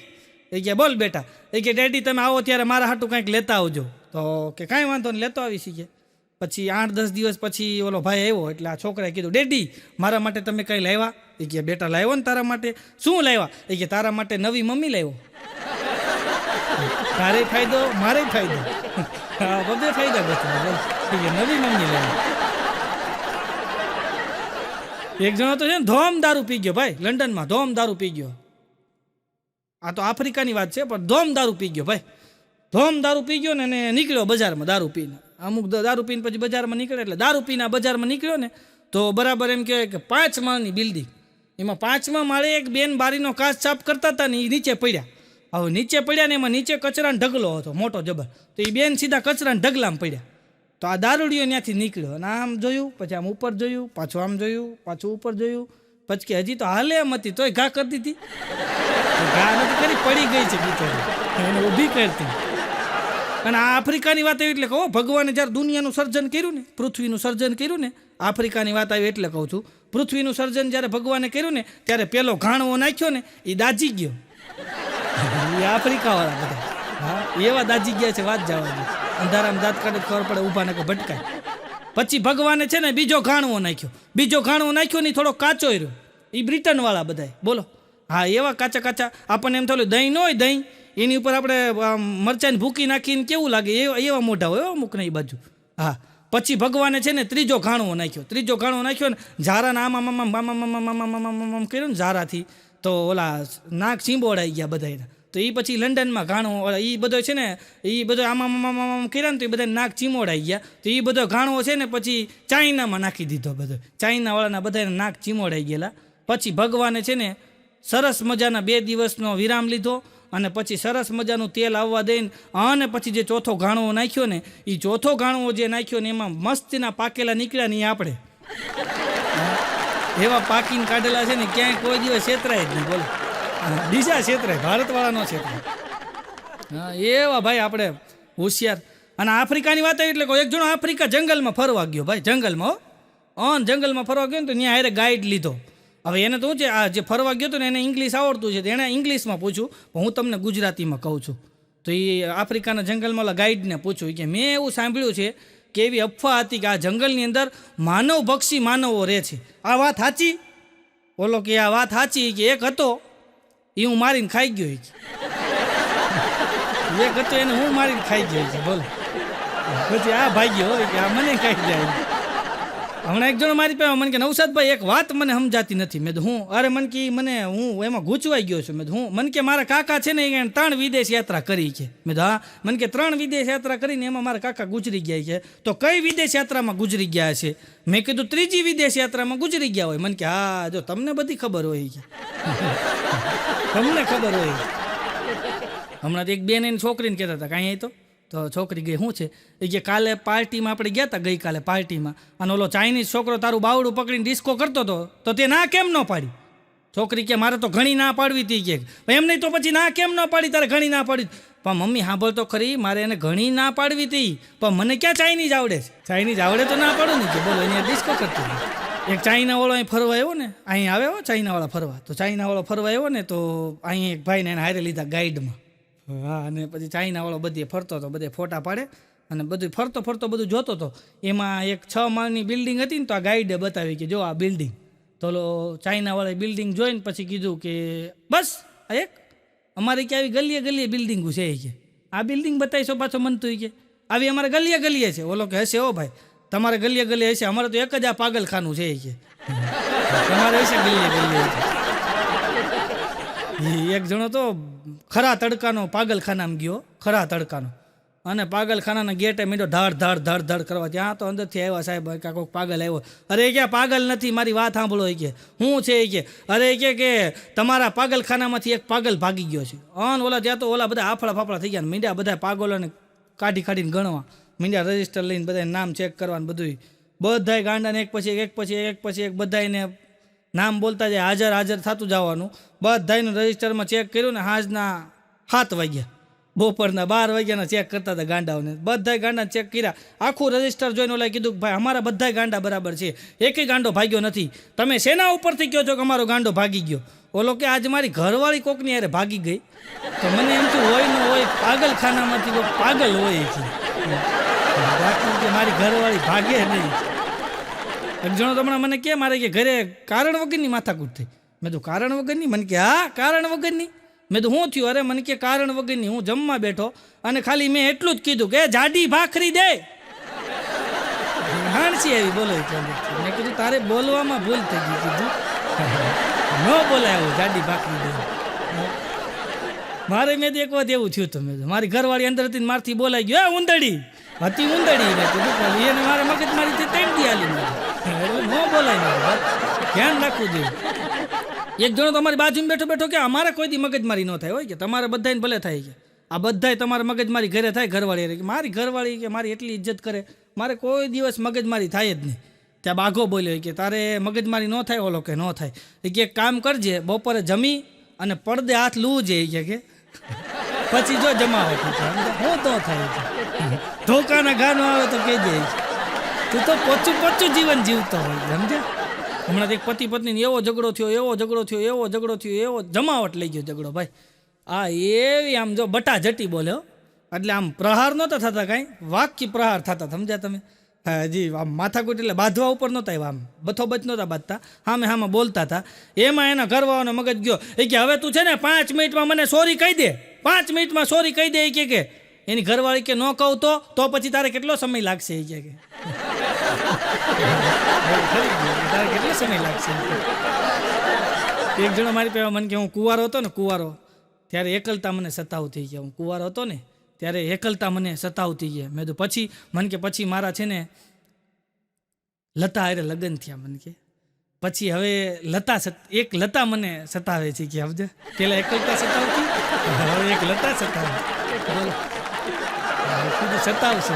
એ કે બોલ બેટા. એ કે ડેડી તમે આવો ત્યારે મારા હાટું કંઈક લેતા આવજો. તો કે કાંઈ વાંધો નહીં, લેતો આવી છીએ. પછી 8-10 દિવસ પછી ઓલો ભાઈ આવ્યો એટલે આ છોકરાએ કીધું, ડેડી મારા માટે તમે કંઈ લાવ્યા? એ કે બેટા લાવ્યો ને તારા માટે. શું લાવ્યા? એ કે તારા માટે નવી મમ્મી લાવ્યો. તારે ફાયદો મારે ફાયદો, હા બધે ફાયદા બધા. નવી મમ્મી લાવ્યો. એક જણો તો છે ને ધોમ દારૂ પી ગયો ભાઈ, લંડનમાં ધોમ દારૂ પી ગયો. આ તો આફ્રિકાની વાત છે, પણ ધોમ દારૂ પી ગયો ભાઈ. ધોમ દારૂ પી ગયો ને અને નીકળ્યો બજારમાં દારૂ પીને. અમુક દારૂ પીને પછી બજારમાં નીકળે એટલે દારૂ પીને બજારમાં નીકળ્યો ને તો બરાબર એમ કહેવાય કે 5 માળની બિલ્ડિંગ. એમાં 5મા માળે એક બેન બારીનો કાચ સાફ કરતા હતા ને એ નીચે પડ્યા. હવે નીચે પડ્યા ને એમાં નીચે કચરાનો ઢગલો હતો મોટો જબર. તો એ બેન સીધા કચરાના ઢગલામાં પડ્યા. તો આ દારૂડિયો ત્યાંથી નીકળ્યો અને આમ જોયું, પછી આમ ઉપર જોયું, પાછું આમ જોયું, પાછું ઉપર જોયું, પછી કે હજી તો હાલે એમ હતી તોય ઘા કરી દીધી. ઘા નથી કરી, પડી ગઈ છે બિચારી, એને ઊભી કરતી. અને આ આફ્રિકાની વાત આવી એટલે કહો, ભગવાને જ્યારે દુનિયાનું સર્જન કર્યું ને, પૃથ્વીનું સર્જન કર્યું ને, આફ્રિકાની વાત આવી એટલે કહું છું, પૃથ્વીનું સર્જન જ્યારે ભગવાને કર્યું ને ત્યારે પેલો ઘાણવો નાખ્યો ને એ દાજી ગયો. એ આફ્રિકાવાળા બધા, હા એવા દાજી ગયા છે, વાત જવા દે. અંધારામાં દાંત કાઢે ખબર પડે, ઊભા ને ભટકાય. પછી ભગવાને છે ને બીજો ઘાણવો નાખ્યો ને થોડો કાચો રહ્યો. એ બ્રિટનવાળા બધાય બોલો, હા એવા કાચા કાચા. આપણને એમ થયું દહીં ન હોય, દહીં એની ઉપર આપણે મરચાંની ભૂકી નાખીને કેવું લાગે એવા મોઢા હોય અમુક ને એ બાજુ. હા પછી ભગવાને છે ને ત્રીજો ઘાણવો નાખ્યો ને ઝારાના આમ કર્યું ને ઝારાથી, તો ઓલા નાક ચીંબોડાઈ ગયા બધાના. તો એ પછી લંડનમાં ઘાણવો એ બધો છે ને એ બધો આમ કર્યા ને તો એ બધા નાક ચીમોડાઈ ગયા. તો એ બધો ઘાણવો છે ને પછી ચાઇનામાં નાખી દીધો. બધો ચાઇનાવાળાના બધાના નાક ચીમોડાઈ ગયેલા. પછી ભગવાને છે ને સરસ મજાના 2 દિવસનો વિરામ લીધો અને પછી સરસ મજાનું તેલ આવવા દઈને અને પછી જે ચોથો ઘાણવો નાખ્યો ને એ ચોથો ઘાણવો જે નાખ્યો ને એમાં મસ્તીના પાકેલા નીકળ્યા ને એ આપણે એવા પાકીને કાઢેલા છે ને ક્યાંય કોઈ દિવસ છેતરાય જ નહીં. બોલો બીજા છેતરાય, ભારતવાળાનો છેતરાય. હા એવા ભાઈ આપણે હોશિયાર. અને આફ્રિકાની વાત આવી એટલે એક જણો આફ્રિકા જંગલમાં ફરવા ગયો ભાઈ, જંગલમાં ફરવા ગયો ને તો ત્યાં હારે ગાઈડ લીધો. હવે એને તો શું છે, આ જે ફરવા ગયો હતો ને એને ઇંગ્લિશ આવડતું છે, તો એણે ઇંગ્લિશમાં પૂછ્યું, પણ હું તમને ગુજરાતીમાં કહું છું. તો એ આફ્રિકાના જંગલમાં ઓલા ગાઈડને પૂછ્યું કે મેં એવું સાંભળ્યું છે કે એવી અફવા હતી કે આ જંગલની અંદર માનવભક્ષી માનવો રહે છે, આ વાત સાચી? બોલો કે આ વાત સાચી કે એક હતો એ હું મારીને ખાઈ ગયો, એક હતો એને હું મારીને ખાઈ ગયો છે. બોલો પછી આ ભાગ્યો હોય કે આ મને ખાઈ જાય. હમણાં એક જણો મારી પાસે મને કે નવસાદભાઈ એક વાત મને સમજાતી નથી. મેં હું અરે મન કે હું એમાં ગૂંચવાઈ ગયો છું. મેં હું મન કે મારા કાકા છે ને એને 3 વિદેશ યાત્રા કરી છે. મેં હા મન કે 3 વિદેશ યાત્રા કરીને એમાં મારા કાકા ગુજરી ગયા છે. તો કઈ વિદેશ યાત્રામાં ગુજરી ગયા છે? મેં કીધું 3જી વિદેશ યાત્રામાં ગુજરી ગયા હોય. મન કે હા જો તમને બધી ખબર હોય કે તમને ખબર હોય. હમણાં એક બેન એની છોકરીને કહેતા હતા કાંઈ તો છોકરી ગઈ શું છે એ કે કાલે પાર્ટીમાં આપણે ગયા હતા, ગઈકાલે પાર્ટીમાં, અને ઓલો ચાઇનીઝ છોકરો તારું બાવડું પકડીને ડિસ્કો કરતો હતો તો તે ના કેમ ન પાડી? છોકરી કે મારે તો ઘણી ના પાડવી હતી કે એમ નહીં તો પછી ના કેમ ન પાડી તારે ઘણી ના પાડી? પણ મમ્મી સાંભળ તો ખરી, મારે એને ઘણી ના પાડવી હતી પણ મને ક્યાં ચાઇનીઝ આવડે છે? ચાઇનીઝ આવડે તો ના પાડું ને કે બોલો એને ડિસ્કો કરતી. એક ચાઇનાવાળો અહીં ફરવા આવ્યો ને, અહીં આવે હો ચાઇનાવાળા ફરવા, તો ચાઇનાવાળો ફરવા આવ્યો ને તો અહીં એક ભાઈને એને હારે લીધા ગાઈડમાં. હા અને પછી ચાઇનાવાળો બધે ફરતો હતો, બધે ફોટા પાડે અને બધું ફરતો બધું જોતો હતો. એમાં એક 6 માળની બિલ્ડિંગ હતી ને તો આ ગાઈડે બતાવી કે જો આ બિલ્ડિંગ. તો ચાઇનાવાળાએ બિલ્ડિંગ જોઈને પછી કીધું કે બસ આ એક અમારે કે આવી ગલીએ બિલ્ડિંગો છે કે આ બિલ્ડિંગ બતાવીશો પાછો મનતું કે આવી અમારે ગલીએ છે. ઓલો કે હશે હો ભાઈ તમારે ગલીએ હશે, અમારે તો એક જ આ પાગલખાનું છે કે તમારે હશે ગલીએ. એક જણો તો ખરા તડકાનો પાગલખાનામાં ગયો, ખરા તડકાનો. અને પાગલખાનાના ગેટે મીઠો ધડ ધડ ધડ ધડ કરવા. ત્યાં તો અંદરથી આવ્યા સાહેબ કે કોઈક પાગલ આવ્યો. અરે એ કે પાગલ નથી, મારી વાત સાંભળો. એ કે શું છે? એ કે અરે એ કે તમારા પાગલખાનામાંથી એક પાગલ ભાગી ગયો છે. ઓલા ત્યાં તો ઓલા બધા આફળા ફાફડા થઈ ગયા. મીંડ્યા બધા પાગલોને કાઢી કાઢીને ગણવા મીંડ્યા, રજિસ્ટર લઈને બધા નામ ચેક કરવાનું બધું. બધાય ગાંડાને એક પછી એક બધાને નામ બોલતા જાય, હાજર હાજર થતું જવાનું. બધાનું રજિસ્ટરમાં ચેક કર્યું ને હાજના 7 વાગ્યા, બપોરના 12 વાગ્યાના ચેક કરતા હતા ગાંડાઓને. બધાય ગાંડા ચેક કર્યા, આખું રજિસ્ટર જોઈને ઓલા કીધું કે ભાઈ અમારા બધાય ગાંડા બરાબર છે, એકેય ગાંડો ભાગ્યો નથી. તમે શેના ઉપરથી કહો છો કે અમારો ગાંડો ભાગી ગયો? ઓલો કે આજ મારી ઘરવાળી કોકની યારે ભાગી ગઈ. તો મને એમ થયું હોય ન હોય પાગલખાનામાંથી કોઈ પાગલ હોય છે, બાકી કે મારી ઘરવાળી ભાગે નહીં. એક જણો તો હમણાં મને કે મારે કે ઘરે કારણ વગરની માથાકૂટ થઈ. મેં તો કારણ વગરની? મને કે હા કારણ વગરની. મેં તો શું થયું? અરે મને કે કારણ વગરની. હું જમવા બેઠો અને ખાલી મેં એટલું જ કીધું કે જાડી ભાખરી દે. હાણસી આવી બોલો. મેં કીધું તારે બોલવામાં ભૂલ થઈ ગઈ. કીધું ન બોલાય આવું જાડી ભાખરી દે. મારે મેં તો એક વાત એવું થયું હતું. મેં મારી ઘરવાળી અંદર હતી મારથી બોલાઈ ગયો, ઊંધડી હતી ઊંધડી. મેં કીધું એને મારે મગજ મારીથી 3 દી આલી એટલે ન બોલાય. ધ્યાન રાખવું જોઈએ. એક જણો તમારી બાજુમાં બેઠો બેઠો કે અમારે કોઈ દી મગજમારી ન થાય હોય કે તમારે બધાને ભલે થાય કે આ બધાય તમારે મગજમારી ઘરે થાય. ઘરવાળી કે મારી ઘરવાળી કે મારી એટલી ઇજ્જત કરે, મારે કોઈ દિવસ મગજમારી થાય જ નહીં. ત્યાં બાઘો બોલ્યો કે તારે મગજમારી ન થાય? ઓલો કે ન થાય. એ કે એક કામ કરજે, બપોરે જમી અને પડદે હાથ લૂવું છે કે પછી જો જમાવટ હું તો થાય ધોકાના ગાનો આવે તો કહેજે તું તો પોચું જીવન જીવતો હોય. સમજ્યા? હમણાં એક પતિ પત્ની એવો ઝઘડો થયો, જમાવટ લઈ ગયો ઝઘડો ભાઈ. આ એવી આમ જો બટા જટી બોલ્યો એટલે આમ પ્રહાર નહોતા થતા, કાંઈ વાક્ય પ્રહાર થતા. સમજ્યા તમે? હજી આમ માથાકૂટ એટલે બાંધવા ઉપર નહોતા આવ્યા, આમ બથોબચ નહોતા બાંધતા, હામે બોલતા હતા. એમાં એના ઘરવાળાનો મગજ ગયો. એ કે હવે તું છે ને 5 મિનિટમાં મને સોરી કહી દે, 5 મિનિટમાં સોરી કહી દે. એ કે એની ઘરવાળી કે ન કહું તો પછી તારે કેટલો સમય લાગશે? એ કે તારે કેટલો સમય લાગશે? એક જણો મારી પાસે મને કે હું કુંવારો હતો ને, ત્યારે એકલતા મને સતાવતી ગયા. હું કુંવારો હતો ને ત્યારે એકલતા મને સતાવતી ગયા. મેં તો પછી મારા છે ને લતા હારે લગ્ન થયા. મને કે પછી હવે લતા મને સતાવે છે કે સમજે, પેલા એકલતા સતાવતી, હવે એક લતા સતાવે. બોલો સતાવશે.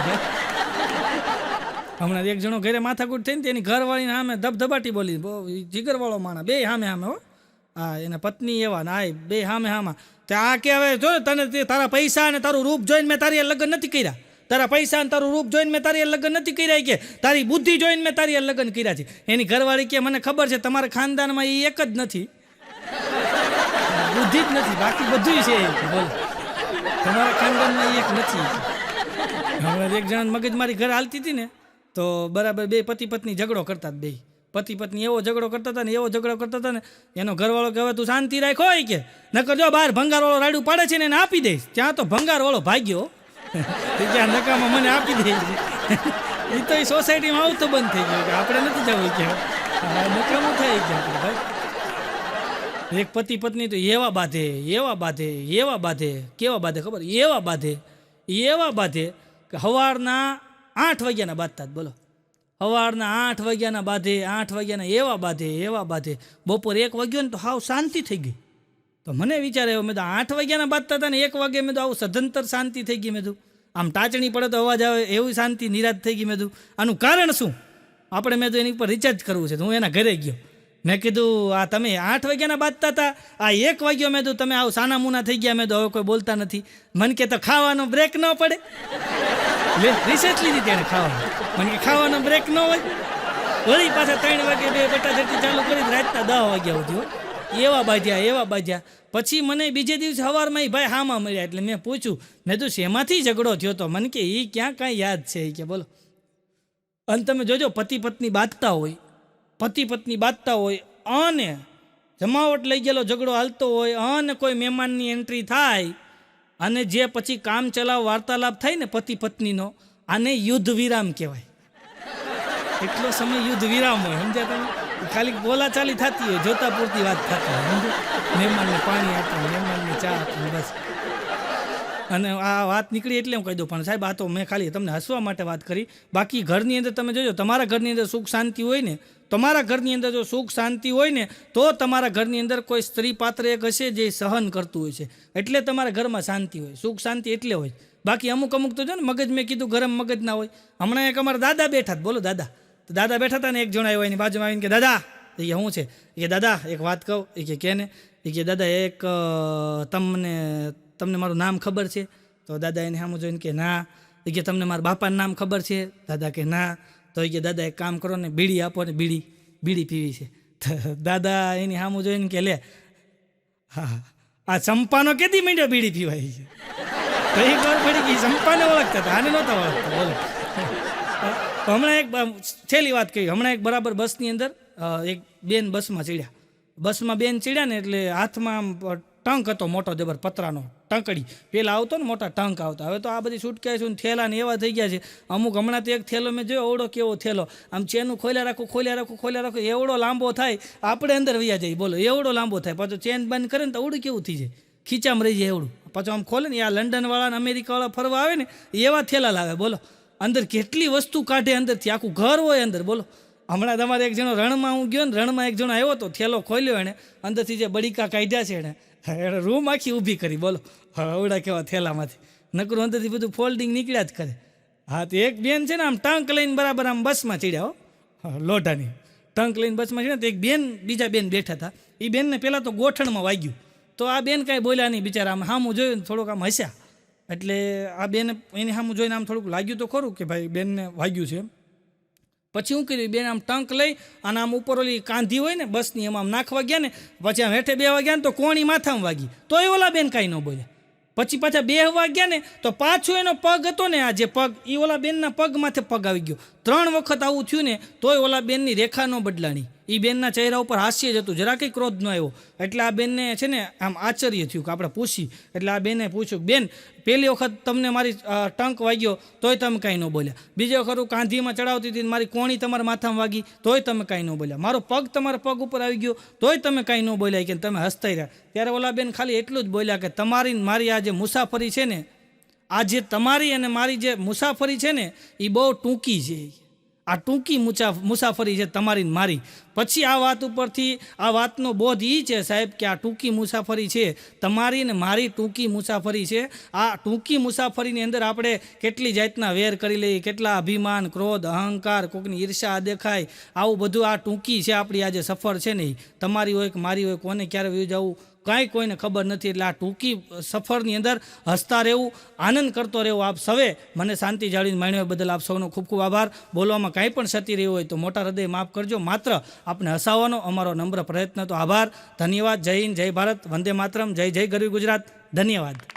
હમણાં એક જણો ઘરે માથાકૂટ થઈને તેની ઘરવાળીને સામે ધબધબાટી બોલી, જીગરવાળો માણા, બે સામે હો. હા, એના પત્ની એવા ના બે સામે ત્યાં કે હવે જો તને તારા પૈસા અને તારું રૂપ જોઈને મેં તારી લગ્ન નથી કર્યા. તારા પૈસા અને તારું રૂપ જોઈને મેં તારી લગ્ન નથી કર્યા. કે તારી બુદ્ધિ જોઈને મેં તારી લગ્ન કર્યા છે. એની ઘરવાળી કે મને ખબર છે તમારા ખાનદાનમાં એ એક જ નથી, બુદ્ધિ જ નથી, બાકી બધું છે. બોલો તમારા ખાનદાનમાં એક નથી. હમણાં એક જણા મગજમારી ઘરે હાલતી હતી ને તો બરાબર બે પતિ પત્ની ઝઘડો કરતા હતા. બે પતિ પત્ની એવો ઝઘડો કરતા હતા ને એનો ઘરવાળો કે હવે તું શાંતિ રાખ હોય કે નકર જો બહાર ભંગારવાળો રાડું પાડે છે ને એને આપી દઈશ. ત્યાં તો ભંગારવાળો ભાગ્યો, ત્યાં નકામાં મને આપી દે. એ તો એ સોસાયટીમાં આવતું બંધ થઈ ગયું કે આપણે નથી જવું કે નકામું થઈ ગયા ભાઈ. એક પતિ પત્ની તો એવા બાંધે કેવા બાંધે ખબર? એવા બાંધે કે સવારના 8 વાગ્યાના બાંધતા. બોલો સવારના 8 વાગ્યાના બાંધે, 8 વાગ્યાના એવા બાંધે. બપોર 1 વાગ્યો ને તો હાવ શાંતિ થઈ ગઈ. તો મને વિચાર આવ્યો, મેં તો 8 વાગ્યાના બાંધતા હતા ને 1 વાગે મેં તો આવું સદંતર શાંતિ થઈ ગઈ. મેં તો આમ ટાચણી પડે તો અવાજ આવે એવી શાંતિ નિરાશ થઈ ગઈ. મેં તો આનું કારણ શું? મેં તો એની ઉપર રિચાર્જ કરવું છે. તો હું એના ઘરે ગયો. મેં કીધું આ તમે 8 વાગ્યાના બાંધતા હતા, આ 1 વાગ્યો. મેં તો તમે આવું સાના મુના થઈ ગયા. મેં તો હવે કોઈ બોલતા નથી. મને કે તો ખાવાનો બ્રેક ન પડે? રિસેટ લીધી તેને ખાવાનું. મને કે ખાવાનો બ્રેક ન હોય? વળી પાછા 3 વાગે 2 બટાઝટી ચાલુ કરી રાતના 10 વાગ્યા સુધી એવા બાજ્યા. પછી મને બીજે દિવસે સવારમાં ભાઈ હામાં મળ્યા. એટલે મેં પૂછ્યું, મેં તો શેમાંથી ઝઘડો થયો તો? મને કે એ ક્યાં કાંઈ યાદ છે કે બોલો. અને તમે જોજો પતિ પત્ની બાંધતા હોય અને જમાવટ લઈ ગયેલો ઝઘડો હાલતો હોય અને કોઈ મહેમાનની એન્ટ્રી થાય અને જે પછી કામ ચલાવ વાર્તાલાપ થાય ને પતિ પત્નીનો, આને યુદ્ધ વિરામ કહેવાય. એટલો સમય યુદ્ધ વિરામ હોય. સમજ્યા તમે? ખાલી બોલાચાલી થતી હોય, જોતા પૂરતી વાત થતી હોય. મહેમાનને પાણી આપવું, મહેમાનને ચા આપવું, બસ. અને આ વાત નીકળી એટલે હું કહી દઉં, પણ સાહેબ આ તો મેં ખાલી તમને હસવા માટે વાત કરી. બાકી ઘરની અંદર તમે જોજો, તમારા ઘરની અંદર સુખ શાંતિ હોય ને, તમારા ઘરની અંદર જો સુખ શાંતિ હોય ને, તો તમારા ઘરની અંદર કોઈ સ્ત્રી પાત્ર એક હશે જે સહન કરતું હોય છે, એટલે તમારા ઘરમાં શાંતિ હોય, સુખ શાંતિ એટલે હોય. બાકી અમુક તો જો ને મગજ, મેં કીધું ગરમ મગજ ના હોય. હમણાં એક અમારા દાદા બેઠા, બોલો દાદા, તો દાદા બેઠા હતા ને, એક જણ આવ્યો એની બાજુમાં આવીને કે દાદા, એ શું છે, એ કે દાદા એક વાત કહું, એ કે ને, એ કે દાદા એક તમને મારું નામ ખબર છે? તો દાદા એને સામું જોઈને કે ના. એ કે તમને મારા બાપાનું નામ ખબર છે? દાદા કે ના. તો એ કે દાદા એક કામ કરો ને, બીડી આપો ને, બીડી પીવી છે. દાદા એની સામું જોઈને કે લે, હા આ ચંપાનો કેદી માંડ્યો બીડી પીવાય છે? તો એ ખબર પડી ગઈ ચંપાને ઓળખતા હતા, આને નહોતા ઓળખતા. બોલો. હમણાં એક છેલ્લી વાત કહી, હમણાં એક બરાબર બસની અંદર એક બેન બસમાં ચડ્યા. બસમાં બેન ચડ્યા ને એટલે હાથમાં આમ ટંક હતો મોટો જબર પતરાનો, ટંકડી પેલા આવતો ને મોટા ટંક આવતા. હવે તો આ બધી છૂટકાય થેલા ને એવા થઈ ગયા છે અમુક. હમણાં તો એક થેલો મેં જોયો, એવડો કેવો થેલો, આમ ચેનું ખોલ્યા રાખો, એવડો લાંબો થાય, આપણે અંદર વૈયા જઈએ. બોલો, એવડો લાંબો થાય, પાછું ચેન બંધ કરે ને તો અવડું કેવું થઈ જાય, ખીચામાં રહી જાય એવડું. પાછું આમ ખોલે ને, આ લંડનવાળા ને અમેરિકાવાળા ફરવા આવે ને એવા થેલા લાવે. બોલો, અંદર કેટલી વસ્તુ કાઢે અંદરથી, આખું ઘર હોય અંદર. બોલો, હમણાં તમારે એક જણો રણમાં હું ગયો ને, રણમાં એક જણો આવ્યો તો, થેલો ખોલ્યો એણે, અંદરથી જે બળીકા કાઢ્યા છે એણે રૂમ આખી ઊભી કરી. બોલો, અવડા કેવા થેલામાંથી નકરું અંદરથી બધું ફોલ્ડિંગ નીકળ્યા જ કરે. હા, તો એક બેન છે ને આમ ટંક લઈને બરાબર આમ બસમાં ચડ્યા, લોઢાની ટંક લઈને બસમાં ચડ્યા. તો એક બેન, બીજા બેન બેઠા હતા, એ બેનને પહેલાં તો ગોઠણમાં વાગ્યું. તો આ બેન કાંઈ બોલ્યા નહીં, બિચારા આમ સામું જોયું ને થોડુંક આમ હસ્યા. એટલે આ બેન એની સામું જોઈને આમ થોડુંક લાગ્યું તો ખરું કે ભાઈ બેનને વાગ્યું છે. પછી શું કર્યું, બેન આમ ટંક લઈ અને આમ ઉપર ઓલી કાંધી હોય ને બસની, એમાં આમ નાખવા ગયા ને, પછી આમ હેઠે બેહવા ગયા ને તો કોણી માથામાં વાગી, તો એ ઓલા બેન કાંઈ ન બોલ્યા. પછી પાછા બેહવા ગયા ને તો પાછો એનો પગ હતો ને, આ જે પગ, એ ઓલા બેનના પગ માથે પગ આવી ગયો. 3 વખત આવું થયું ને તોય ઓલા બેનની રેખા ન બદલાણી. એ બેનના ચહેરા ઉપર હાસ્ય જ હતું, જરા કંઈ ક્રોધ ન આવ્યો. એટલે આ બેનને છે ને આમ આશ્ચર્ય થયું કે આપણે પૂછી. એટલે આ બેને પૂછ્યું, બેન પહેલી વખત તમને મારી ટંક વાગ્યો તોય તમે કાંઈ ન બોલ્યા, બીજી વખત હું કાંધીમાં ચડાવતી હતી મારી કોણી તમારા માથામાં વાગી તોય તમે કાંઈ ન બોલ્યા, મારો પગ તમારા પગ ઉપર આવી ગયો તોય તમે કાંઈ ન બોલ્યા, કે તમે હસતા રહ્યા. ત્યારે ઓલા બેન ખાલી એટલું જ બોલ્યા કે તમારી મારી આ જે મુસાફરી છે ને, આ જે તમારી અને મારી જે મુસાફરી છે ને, એ બહુ ટૂંકી છે. આ ટૂંકી મુસાફરી છે તમારી મારી. પછી આ વાત ઉપરથી આ વાતનો બોધ એ છે સાહેબ કે આ ટૂંકી મુસાફરી છે તમારી ને મારી, ટૂંકી મુસાફરી છે. આ ટૂંકી મુસાફરીની અંદર આપણે કેટલી જાતના વેર કરી લઈએ, કેટલા અભિમાન, ક્રોધ, અહંકાર, કોઈકની ઈર્ષા દેખાય, આવું બધું આ ટૂંકી છે આપણી આ જે સફર છે ને, તમારી હોય કે મારી હોય, કોને ક્યારે વયું જવું કાંઈ કોઈને ખબર નથી. એટલે આ ટૂંકી સફરની અંદર હસતા રહેવું, આનંદ કરતો રહેવું. આપ સૌએ મને શાંતિ જાળવીને માણ્યો બદલ આપ સૌનો ખૂબ ખૂબ આભાર. બોલવામાં કાંઈ પણ ક્ષતિ રહ્યું હોય તો મોટા હૃદય માફ કરજો. માત્ર આપને હસાવવાનો અમારો નમ્ર પ્રયત્ન તો. આભાર, ધન્યવાદ. જય હિન્દ, જય ભારત, વંદે માતરમ, જય જય ગરવી ગુજરાત. ધન્યવાદ.